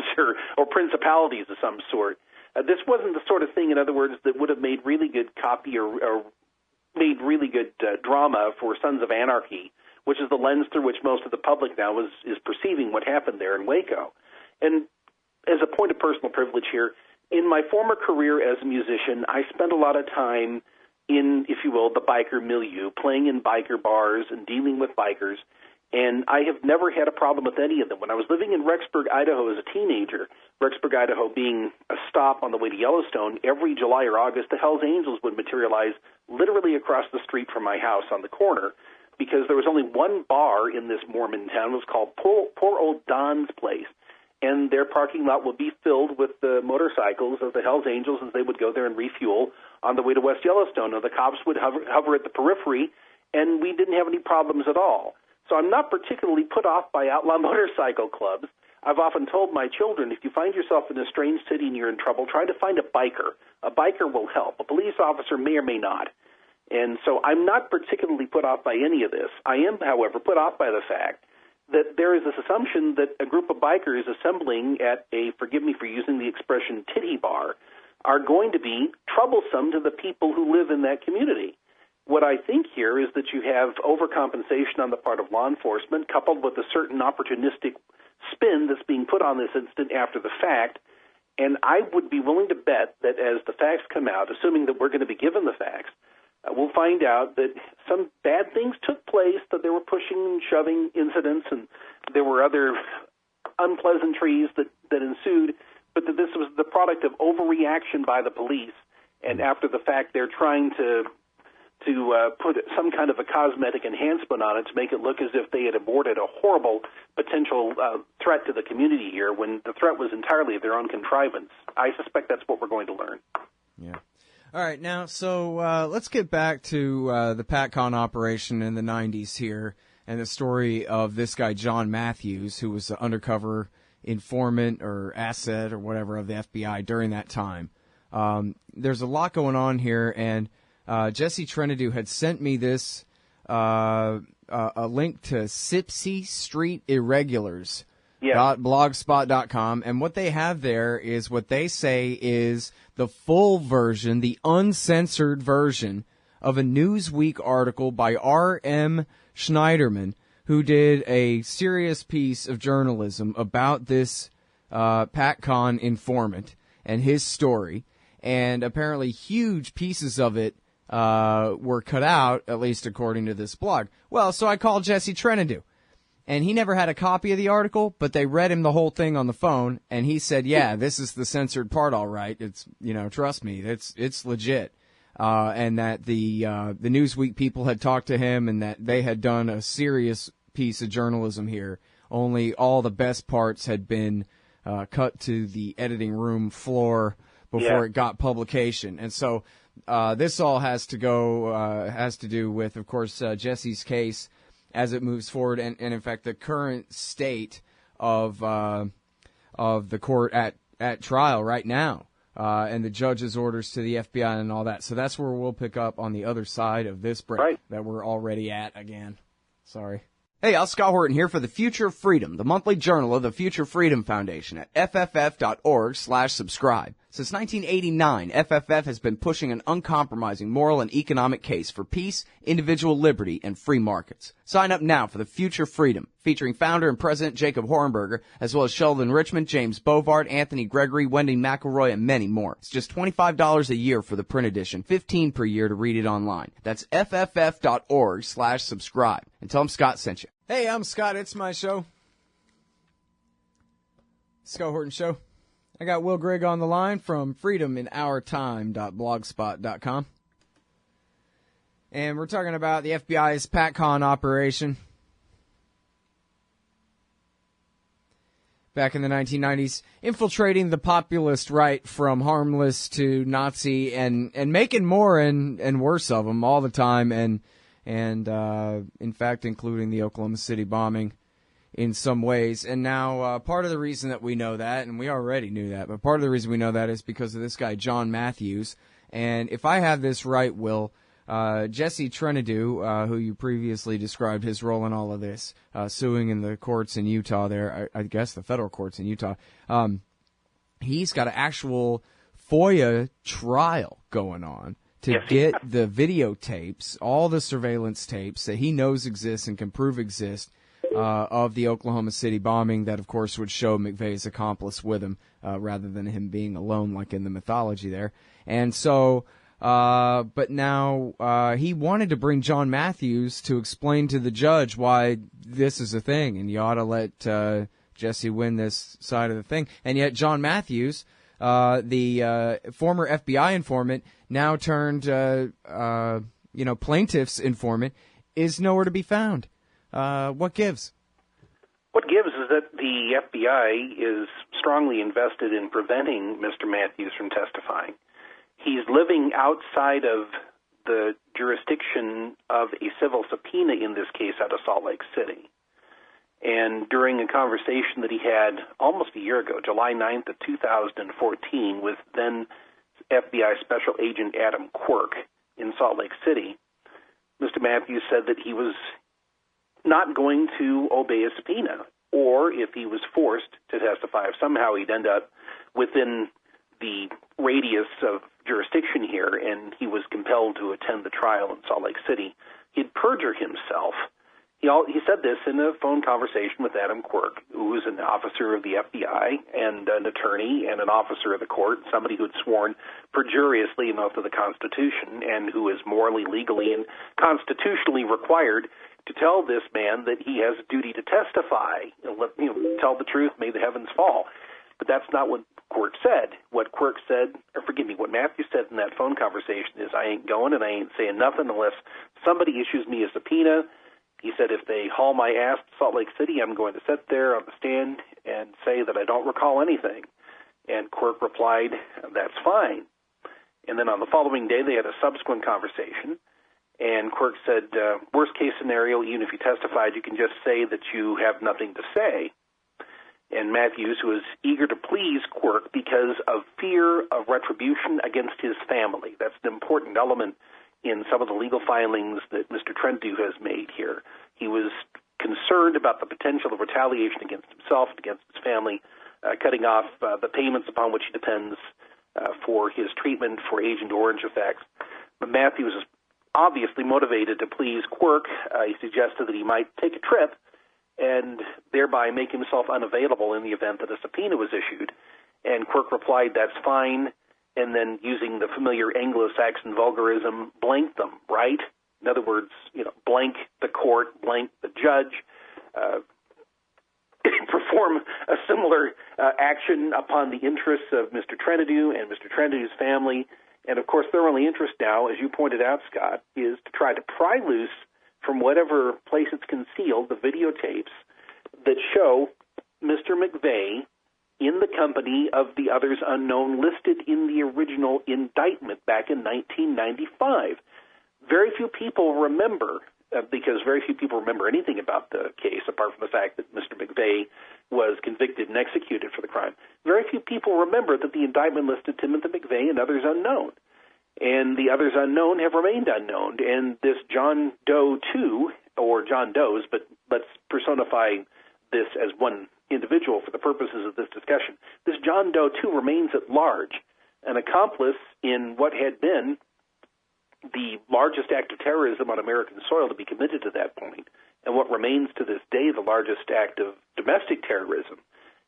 or principalities of some sort. This wasn't the sort of thing, in other words, that would have made really good copy or made really good drama for Sons of Anarchy, which is the lens through which most of the public now is perceiving what happened there in Waco. And as a point of personal privilege here, in my former career as a musician, I spent a lot of time in, if you will, the biker milieu, playing in biker bars and dealing with bikers, and I have never had a problem with any of them. When I was living in Rexburg, Idaho as a teenager, Rexburg, Idaho being a stop on the way to Yellowstone, every July or August, the Hells Angels would materialize literally across the street from my house on the corner, because there was only one bar in this Mormon town. It was called Poor Old Don's Place, and their parking lot would be filled with the motorcycles of the Hells Angels as they would go there and refuel on the way to West Yellowstone. Now, the cops would hover at the periphery, and we didn't have any problems at all. So I'm not particularly put off by outlaw motorcycle clubs. I've often told my children, if you find yourself in a strange city and you're in trouble, try to find a biker. A biker will help. A police officer may or may not. And so I'm not particularly put off by any of this. I am, however, put off by the fact that there is this assumption that a group of bikers assembling at a, forgive me for using the expression, titty bar, are going to be troublesome to the people who live in that community. What I think here is that you have overcompensation on the part of law enforcement coupled with a certain opportunistic spin that's being put on this incident after the fact. And I would be willing to bet that as the facts come out, assuming that we're going to be given the facts, we'll find out that some bad things took place, that there were pushing and shoving incidents, and there were other unpleasantries that ensued, but that this was the product of overreaction by the police. And after the fact, they're trying to put some kind of a cosmetic enhancement on it to make it look as if they had aborted a horrible potential threat to the community here when the threat was entirely of their own contrivance. I suspect that's what we're going to learn. Yeah. All right, now, so let's get back to the PatCon operation in the 90s here and the story of this guy, John Matthews, who was an undercover informant or asset or whatever of the FBI during that time. There's a lot going on here, and Jesse Trenadu had sent me this, a link to Sipsey Street Irregulars. .blogspot.com, and what they have there is what they say is the full version, the uncensored version of a Newsweek article by R.M. Schneiderman, who did a serious piece of journalism about this PatCon informant and his story, and apparently huge pieces of it were cut out, at least according to this blog. Well, so I called Jesse Trenadu. And he never had a copy of the article, but they read him the whole thing on the phone, and he said, yeah, this is the censored part, all right. It's, trust me, it's legit. And that the Newsweek people had talked to him and that they had done a serious piece of journalism here. Only all the best parts had been cut to the editing room floor before it got publication. And so this all has to do with, of course, Jesse's case as it moves forward, and in fact the current state of the court at trial right now, and the judge's orders to the FBI and all that. So that's where we'll pick up on the other side of this break that we're already at again. Sorry. Hey, I'm Scott Horton here for The Future of Freedom, the monthly journal of the Future Freedom Foundation at fff.org/subscribe. Since 1989, FFF has been pushing an uncompromising moral and economic case for peace, individual liberty, and free markets. Sign up now for The Future Freedom, featuring founder and president Jacob Hornberger, as well as Sheldon Richmond, James Bovard, Anthony Gregory, Wendy McElroy, and many more. It's just $25 a year for the print edition, $15 per year to read it online. That's fff.org/subscribe. And tell them Scott sent you. Hey, I'm Scott. It's my show. Scott Horton Show. I got Will Grigg on the line from freedominourtime.blogspot.com. And we're talking about the FBI's PatCon operation back in the 1990s, infiltrating the populist right from harmless to Nazi and making more and worse of them all the time, and in fact, including the Oklahoma City bombing in some ways. And now part of the reason that we know that, and we already knew that, but part of the reason we know that is because of this guy, John Matthews. And if I have this right, Will, Jesse Trenadu, who you previously described his role in all of this, suing in the courts in Utah there, I guess the federal courts in Utah, he's got an actual FOIA trial going on to get the videotapes, all the surveillance tapes that he knows exist and can prove exist, of the Oklahoma City bombing that, of course, would show McVeigh's accomplice with him, rather than him being alone like in the mythology there. And so, but now he wanted to bring John Matthews to explain to the judge why this is a thing, and you ought to let Jesse win this side of the thing. And yet John Matthews, the former FBI informant, now turned plaintiff's informant, is nowhere to be found. What gives? What gives is that the FBI is strongly invested in preventing Mr. Matthews from testifying. He's living outside of the jurisdiction of a civil subpoena, in this case out of Salt Lake City. And during a conversation that he had almost a year ago, July 9th of 2014, with then FBI Special Agent Adam Quirk in Salt Lake City, Mr. Matthews said that he was not going to obey a subpoena, or if he was forced to testify, if somehow he'd end up within the radius of jurisdiction here and he was compelled to attend the trial in Salt Lake City, he'd perjure himself. He said this in a phone conversation with Adam Quirk, who was an officer of the FBI and an attorney and an officer of the court, somebody who had sworn perjuriously an oath of the Constitution and who is morally, legally, and constitutionally required to tell this man that he has a duty to testify, tell the truth, may the heavens fall. But that's not what Quirk said. What Matthews said in that phone conversation is, I ain't going and I ain't saying nothing unless somebody issues me a subpoena. He said, if they haul my ass to Salt Lake City, I'm going to sit there on the stand and say that I don't recall anything. And Quirk replied, that's fine. And then on the following day, they had a subsequent conversation. And Quirk said, worst case scenario, even if you testified, you can just say that you have nothing to say. And Matthews, who was eager to please Quirk because of fear of retribution against his family. That's an important element in some of the legal filings that Mr. Trendu has made here. He was concerned about the potential of retaliation against himself and against his family, cutting off the payments upon which he depends for his treatment for Agent Orange effects. But Matthews is obviously motivated to please Quirk. He suggested that he might take a trip and thereby make himself unavailable in the event that a subpoena was issued. And Quirk replied, "That's fine," and then using the familiar Anglo-Saxon vulgarism, blank them, right? In other words, blank the court, blank the judge, perform a similar action upon the interests of Mr. Trentadue and Mr. Trentadue's family. And, of course, their only interest now, as you pointed out, Scott, is to try to pry loose from whatever place it's concealed the videotapes that show Mr. McVeigh in the company of the others unknown listed in the original indictment back in 1995. Very few people remember, because very few people remember anything about the case, apart from the fact that Mr. McVeigh was convicted and executed for the crime. Very few people remember that the indictment listed Timothy McVeigh and others unknown. And the others unknown have remained unknown. And this John Doe 2, or John Doe's, but let's personify this as one individual for the purposes of this discussion. This John Doe 2 remains at large, an accomplice in what had been the largest act of terrorism on American soil to be committed to that point, and what remains to this day the largest act of domestic terrorism,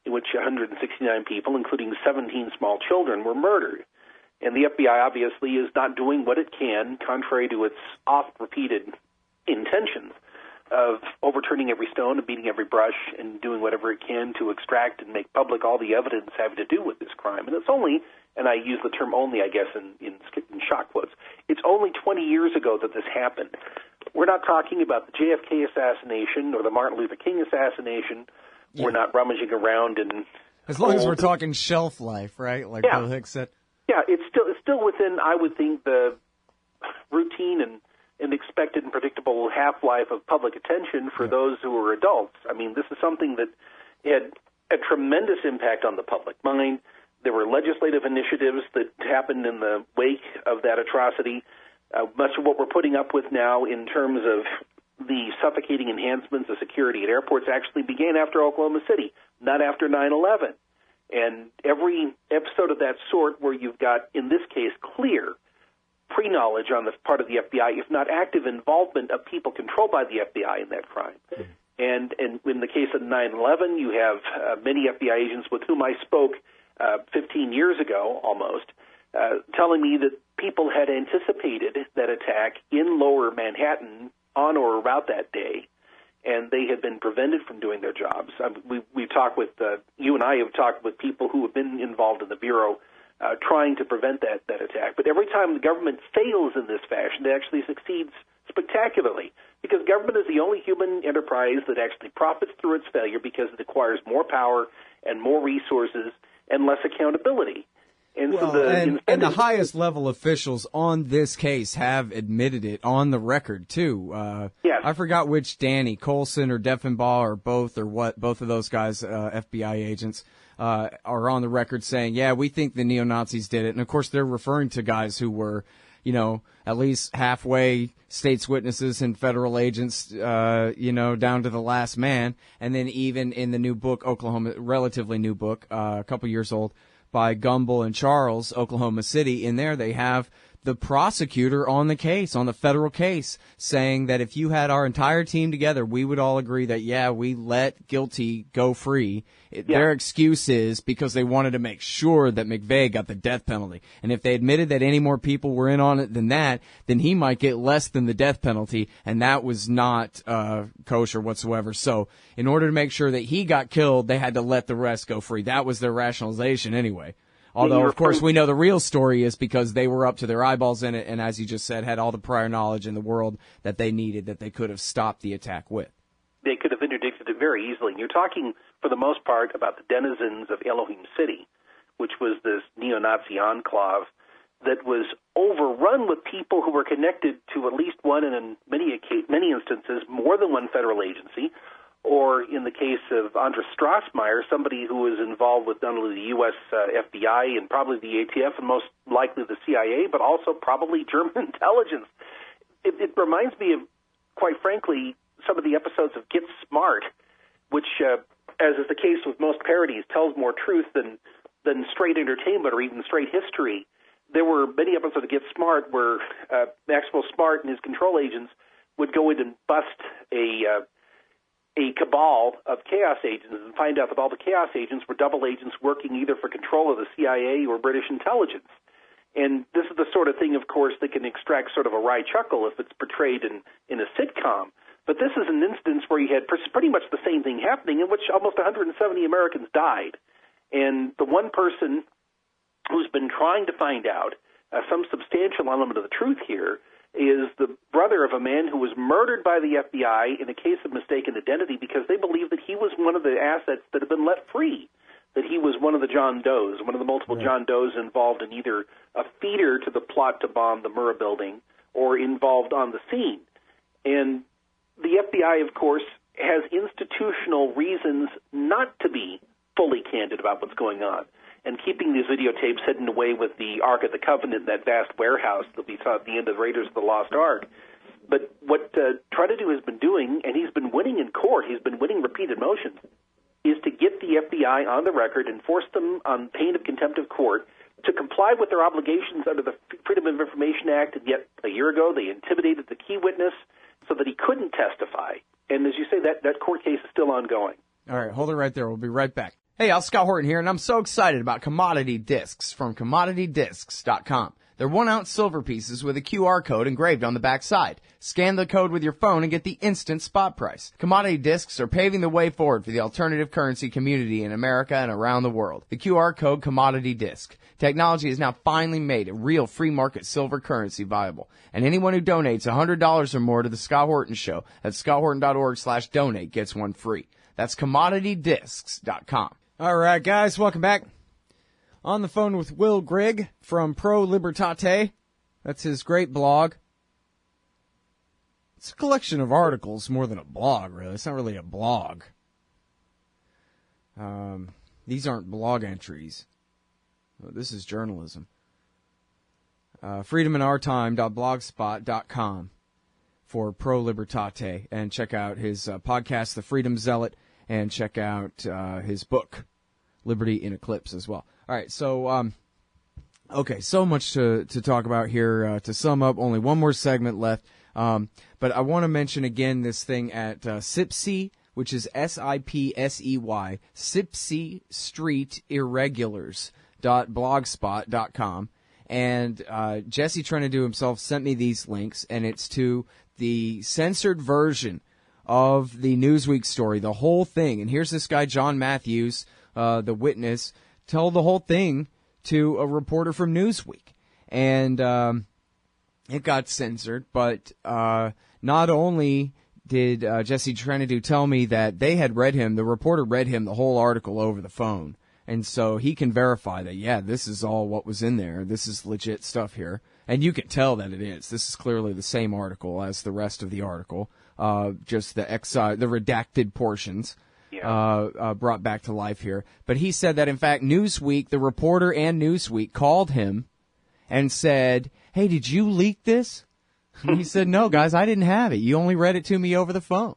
in which 169 people, including 17 small children, were murdered. And the FBI obviously is not doing what it can, contrary to its oft-repeated intentions of overturning every stone and beating every brush and doing whatever it can to extract and make public all the evidence having to do with this crime. And it's only, and I use the term only, I guess, in shock quotes, it's only 20 years ago that this happened. We're not talking about the JFK assassination or the Martin Luther King assassination. Yeah. We're not rummaging around in... As long as we're talking shelf life, right? Like Bill Hicks said. Yeah, it's still within, I would think, the routine and expected and predictable half-life of public attention for those who are adults. I mean, this is something that had a tremendous impact on the public mind. There were legislative initiatives that happened in the wake of that atrocity. Much of what we're putting up with now in terms of the suffocating enhancements of security at airports actually began after Oklahoma City, not after 9/11. And every episode of that sort where you've got, in this case, clear pre-knowledge on the part of the FBI, if not active involvement of people controlled by the FBI in that crime. Mm-hmm. And in the case of 9/11, you have many FBI agents with whom I spoke 15 years ago almost, telling me that people had anticipated that attack in lower Manhattan on or about that day, and they had been prevented from doing their jobs. We talked with, you and I have talked with people who have been involved in the Bureau trying to prevent that attack. But every time the government fails in this fashion, it actually succeeds spectacularly, because government is the only human enterprise that actually profits through its failure because it acquires more power and more resources and less accountability. And well, so and the highest level officials on this case have admitted it on the record too. Yes. I forgot which Danny Coulson or Deffenbaugh or both of those guys, FBI agents, are on the record saying, yeah, we think the neo-Nazis did it. And of course they're referring to guys who were, at least halfway state's witnesses and federal agents, down to the last man. And then even in the new book, Oklahoma, relatively new book, a couple years old, by Gumbel and Charles, Oklahoma City, in there they have the prosecutor on the case, on the federal case, saying that if you had our entire team together, we would all agree that, yeah, we let guilty go free. Their excuse is because they wanted to make sure that McVeigh got the death penalty. And if they admitted that any more people were in on it than that, then he might get less than the death penalty, and that was not kosher whatsoever. So in order to make sure that he got killed, they had to let the rest go free. That was their rationalization anyway. Although, of course, we know the real story is because they were up to their eyeballs in it and, as you just said, had all the prior knowledge in the world that they needed, that they could have stopped the attack with. They could have interdicted it very easily. You're talking, for the most part, about the denizens of Elohim City, which was this neo-Nazi enclave that was overrun with people who were connected to at least one, and in many instances, more than one federal agency, or in the case of Andres Strassmeyer, somebody who was involved with not only the U.S. FBI and probably the ATF and most likely the CIA, but also probably German intelligence. It reminds me of, quite frankly, some of the episodes of Get Smart, which, as is the case with most parodies, tells more truth than straight entertainment or even straight history. There were many episodes of Get Smart where Maxwell Smart and his control agents would go in and bust a cabal of chaos agents and find out that all the chaos agents were double agents working either for control of the CIA or British intelligence. And this is the sort of thing, of course, that can extract sort of a wry chuckle if it's portrayed in a sitcom. But this is an instance where you had pretty much the same thing happening, in which almost 170 Americans died. And the one person who's been trying to find out some substantial element of the truth here is the brother of a man who was murdered by the FBI in a case of mistaken identity because they believed that he was one of the assets that had been let free, that he was one of the John Does, one of the multiple John Does involved in either a feeder to the plot to bomb the Murrah building or involved on the scene. And the FBI, of course, has institutional reasons not to be fully candid about what's going on, and keeping these videotapes hidden away with the Ark of the Covenant, that vast warehouse that we saw at the end of Raiders of the Lost Ark. But what Trinidad has been doing, and he's been winning in court, he's been winning repeated motions, is to get the FBI on the record and force them on pain of contempt of court to comply with their obligations under the Freedom of Information Act. And yet, a year ago, they intimidated the key witness so that he couldn't testify. And as you say, that court case is still ongoing. All right, hold it right there. We'll be right back. Hey, y'all, Scott Horton here, and I'm so excited about commodity discs from commoditydiscs.com. They're 1-ounce silver pieces with a QR code engraved on the back side. Scan the code with your phone and get the instant spot price. Commodity discs are paving the way forward for the alternative currency community in America and around the world. The QR code Commodity Disc. Technology has now finally made a real free market silver currency viable. And anyone who donates $100 or more to the Scott Horton Show at scotthorton.org/donate gets one free. That's commoditydiscs.com. All right, guys, welcome back. On the phone with Will Grigg from Pro Libertate. That's his great blog. It's a collection of articles more than a blog, really. It's not really a blog. These aren't blog entries. This is journalism. freedominourtime.blogspot.com for Pro Libertate. And check out his podcast, The Freedom Zealot, and check out his book, Liberty in Eclipse, as well. All right, so, okay, so much to talk about here. To sum up, only one more segment left. But I want to mention again this thing at SIPSEY, which is SIPSEY, SIPSEY Street Irregulars.blogspot.com. And Jesse Trinidad himself sent me these links, and it's to the censored version of the Newsweek story, the whole thing. And here's this guy, John Matthews, the witness, tell the whole thing to a reporter from Newsweek. And it got censored, but not only did Jesse Trinidad tell me that they had read him, the reporter read him the whole article over the phone. And so he can verify that, yeah, this is all what was in there. This is legit stuff here. And you can tell that it is. This is clearly the same article as the rest of the article, just the redacted portions. Yeah. Brought back to life here. But he said that, in fact, Newsweek, the reporter and Newsweek called him and said, hey, did you leak this? And he said, no, guys, I didn't have it. You only read it to me over the phone.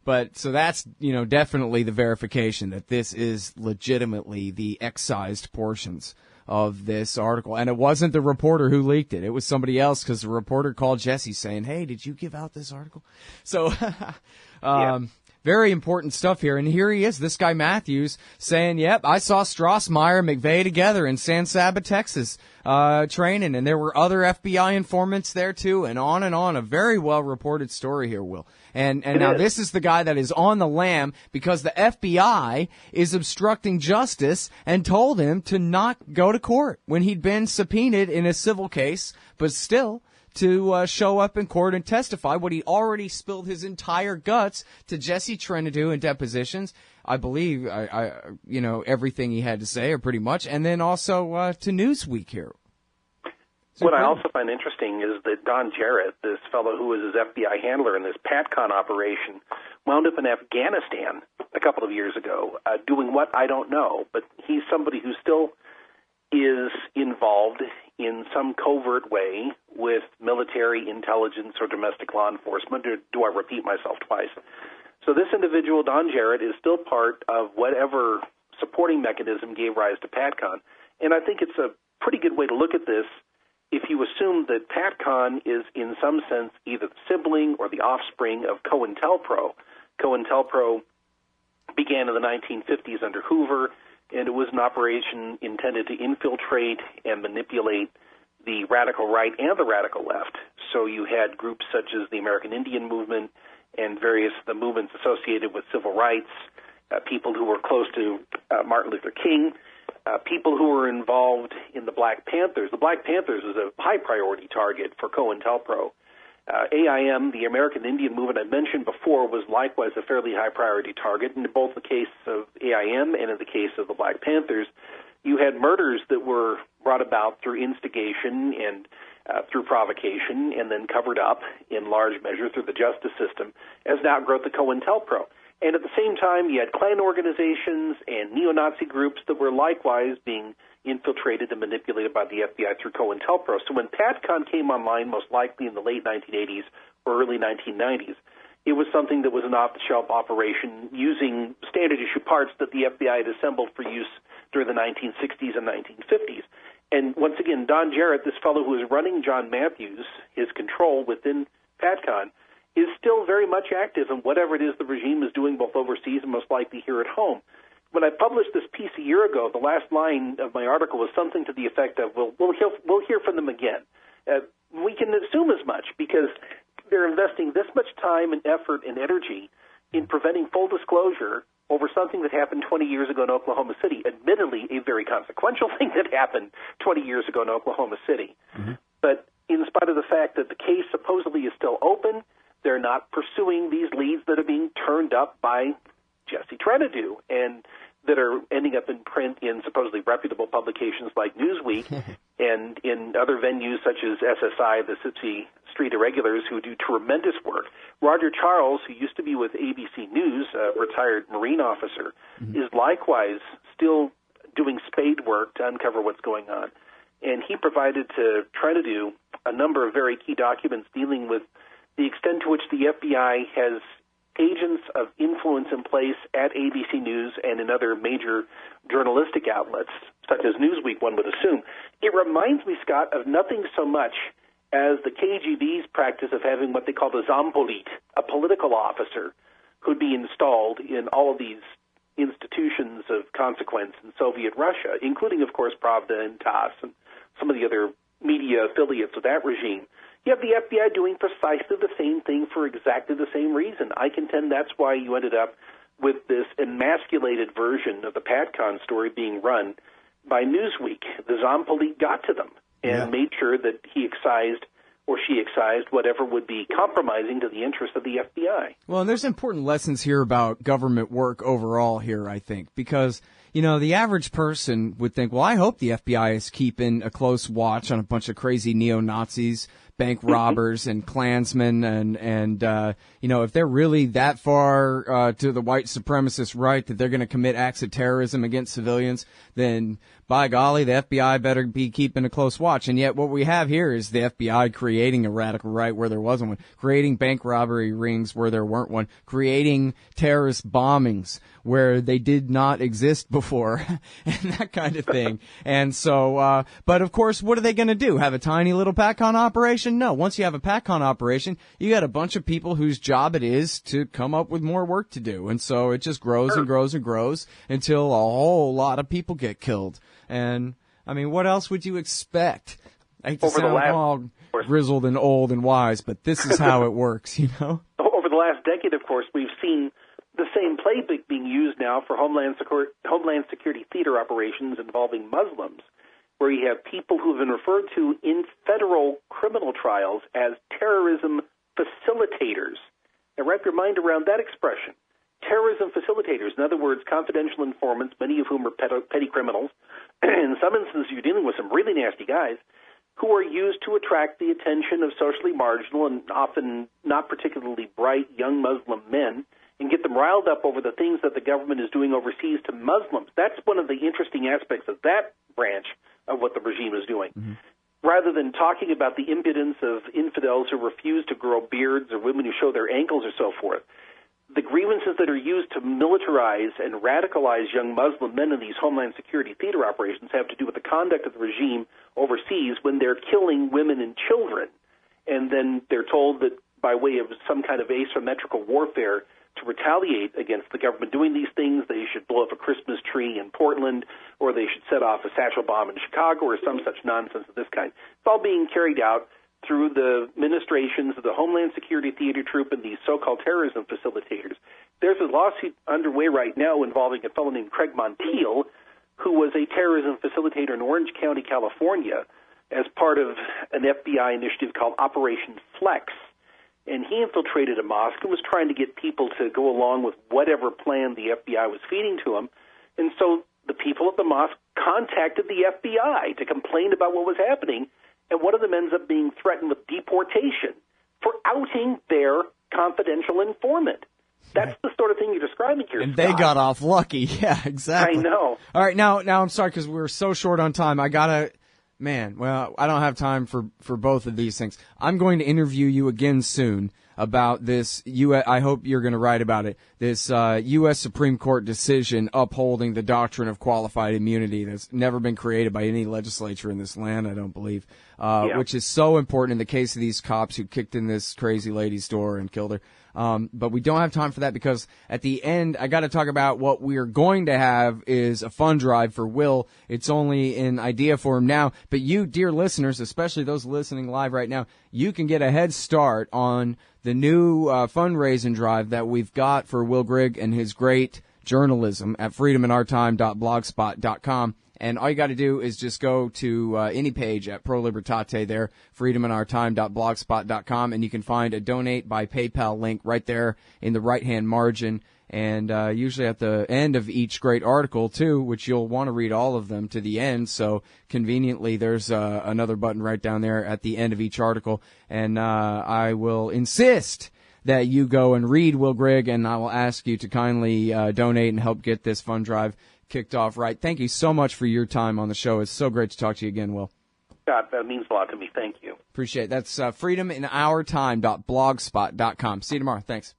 But so that's, definitely the verification that this is legitimately the excised portions of this article. And it wasn't the reporter who leaked it. It was somebody else, because the reporter called Jesse saying, hey, did you give out this article? So, very important stuff here. And here he is, this guy Matthews, saying, yep, I saw Strassmeyer and McVeigh together in San Saba, Texas, training. And there were other FBI informants there, too, and on and on. A very well-reported story here, Will. And now this is the guy that is on the lam because the FBI is obstructing justice and told him to not go to court when he'd been subpoenaed in a civil case, but still to show up in court and testify what he already spilled his entire guts to Jesse Trinidad in depositions. I believe, everything he had to say, or pretty much, and then also to Newsweek here. What I also find interesting is that Don Jarrett, this fellow who was his FBI handler in this PatCon operation, wound up in Afghanistan a couple of years ago, doing what I don't know, but he's somebody who still is involved in some covert way with military, intelligence, or domestic law enforcement, or do I repeat myself twice? So this individual, Don Jarrett, is still part of whatever supporting mechanism gave rise to PATCON. And I think it's a pretty good way to look at this if you assume that PATCON is in some sense either the sibling or the offspring of COINTELPRO. COINTELPRO began in the 1950s under Hoover, and it was an operation intended to infiltrate and manipulate the radical right and the radical left. So you had groups such as the American Indian Movement and various the movements associated with civil rights, people who were close to Martin Luther King, people who were involved in the Black Panthers. The Black Panthers was a high-priority target for COINTELPRO. AIM, the American Indian Movement I mentioned before, was likewise a fairly high-priority target. And in both the case of AIM and in the case of the Black Panthers, you had murders that were brought about through instigation and through provocation and then covered up in large measure through the justice system as an outgrowth of COINTELPRO. And at the same time, you had Klan organizations and neo-Nazi groups that were likewise being infiltrated and manipulated by the FBI through COINTELPRO. So when PATCON came online, most likely in the late 1980s or early 1990s, it was something that was an off-the-shelf operation using standard-issue parts that the FBI had assembled for use during the 1960s and 1950s. And once again, Don Jarrett, this fellow who is running John Matthews, his control within PATCON, is still very much active in whatever it is the regime is doing both overseas and most likely here at home. When I published this piece a year ago, the last line of my article was something to the effect of, we'll hear from them again. We can assume as much because they're investing this much time and effort and energy in preventing full disclosure over something that happened 20 years ago in Oklahoma City, admittedly a very consequential thing that happened 20 years ago in Oklahoma City. Mm-hmm. But in spite of the fact that the case supposedly is still open, they're not pursuing these leads that are being turned up by Jesse Trentadue and that are ending up in print in supposedly reputable publications like Newsweek and in other venues such as SSI, the Sipsey Street Irregulars, who do tremendous work. Roger Charles, who used to be with ABC News, a retired Marine officer, is likewise still doing spade work to uncover what's going on. And he provided to Trentadue a number of very key documents dealing with the extent to which the FBI has agents of influence in place at ABC News and in other major journalistic outlets, such as Newsweek, one would assume. It reminds me, Scott, of nothing so much as the KGB's practice of having what they call the Zampolit, a political officer who'd be installed in all of these institutions of consequence in Soviet Russia, including, of course, Pravda and TASS and some of the other media affiliates of that regime. You have the FBI doing precisely the same thing for exactly the same reason. I contend that's why you ended up with this emasculated version of the PATCON story being run by Newsweek. The Zampolit got to them and made sure that he excised or she excised whatever would be compromising to the interests of the FBI. Well, and there's important lessons here about government work overall here, I think, because, you know, the average person would think, well, I hope the FBI is keeping a close watch on a bunch of crazy neo-Nazis, bank robbers and Klansmen, and you know, if they're really that far to the white supremacist right that they're going to commit acts of terrorism against civilians, then by golly, the FBI better be keeping a close watch. And yet what we have here is the FBI creating a radical right where there wasn't one, creating bank robbery rings where there weren't one, creating terrorist bombings where they did not exist before, and that kind of thing. And so, but of course, what are they going to do? Have a tiny little PATCON operation? No. Once you have a PATCON operation, you got a bunch of people whose job it is to come up with more work to do. And so it just grows and grows and grows until a whole lot of people get killed. And, I mean, what else would you expect? I hate to sound all grizzled and old and wise, but this is how it works, you know? Over the last decade, of course, we've seen the same playbook being used now for Homeland Security theater operations involving Muslims, where you have people who have been referred to in federal criminal trials as terrorism facilitators. Now, wrap your mind around that expression. Terrorism facilitators, in other words, confidential informants, many of whom are petty criminals. In some instances, you're dealing with some really nasty guys who are used to attract the attention of socially marginal and often not particularly bright young Muslim men and get them riled up over the things that the government is doing overseas to Muslims. That's one of the interesting aspects of that branch of what the regime is doing. Mm-hmm. rather than talking about the impudence of infidels who refuse to grow beards or women who show their ankles or so forth, the grievances that are used to militarize and radicalize young Muslim men in these Homeland Security theater operations have to do with the conduct of the regime overseas when they're killing women and children. And then they're told that by way of some kind of asymmetrical warfare to retaliate against the government doing these things, they should blow up a Christmas tree in Portland, or they should set off a satchel bomb in Chicago, or some such nonsense of this kind. It's all being carried out through the ministrations of the Homeland Security Theater Troop and these so-called terrorism facilitators. There's a lawsuit underway right now involving a fellow named Craig Montiel, who was a terrorism facilitator in Orange County, California, as part of an FBI initiative called Operation Flex. And he infiltrated a mosque and was trying to get people to go along with whatever plan the FBI was feeding to him. And so the people at the mosque contacted the FBI to complain about what was happening, and one of them ends up being threatened with deportation for outing their confidential informant. That's the sort of thing you're describing here, And Scott. they got off lucky. Yeah, exactly. I know. All right, now I'm sorry because we're so short on time. I don't have time for both of these things. I'm going to interview you again soon about this. I hope you're going to write about it. This U.S. Supreme Court decision upholding the doctrine of qualified immunity that's never been created by any legislature in this land, I don't believe, which is so important in the case of these cops who kicked in this crazy lady's door and killed her. But we don't have time for that because at the end, I got to talk about what we're going to have is a fund drive for Will. It's only in idea form now, but you, dear listeners, especially those listening live right now, you can get a head start on the new fundraising drive that we've got for Will Grigg and his great journalism at freedominourtime.blogspot.com. And all you got to do is just go to any page at Pro Libertate there, freedomoutime.blogspot.com, and you can find a donate by PayPal link right there in the right-hand margin. And usually at the end of each great article, too, which you'll want to read all of them to the end. So conveniently, there's another button right down there at the end of each article. And I will insist that you go and read Will Grigg, and I will ask you to kindly donate and help get this fund drive kicked off right. Thank you so much for your time on the show. It's so great to talk to you again, Will. Scott, that means a lot to me. Thank you. Appreciate it. That's freedominourtime.blogspot.com. See you tomorrow. Thanks.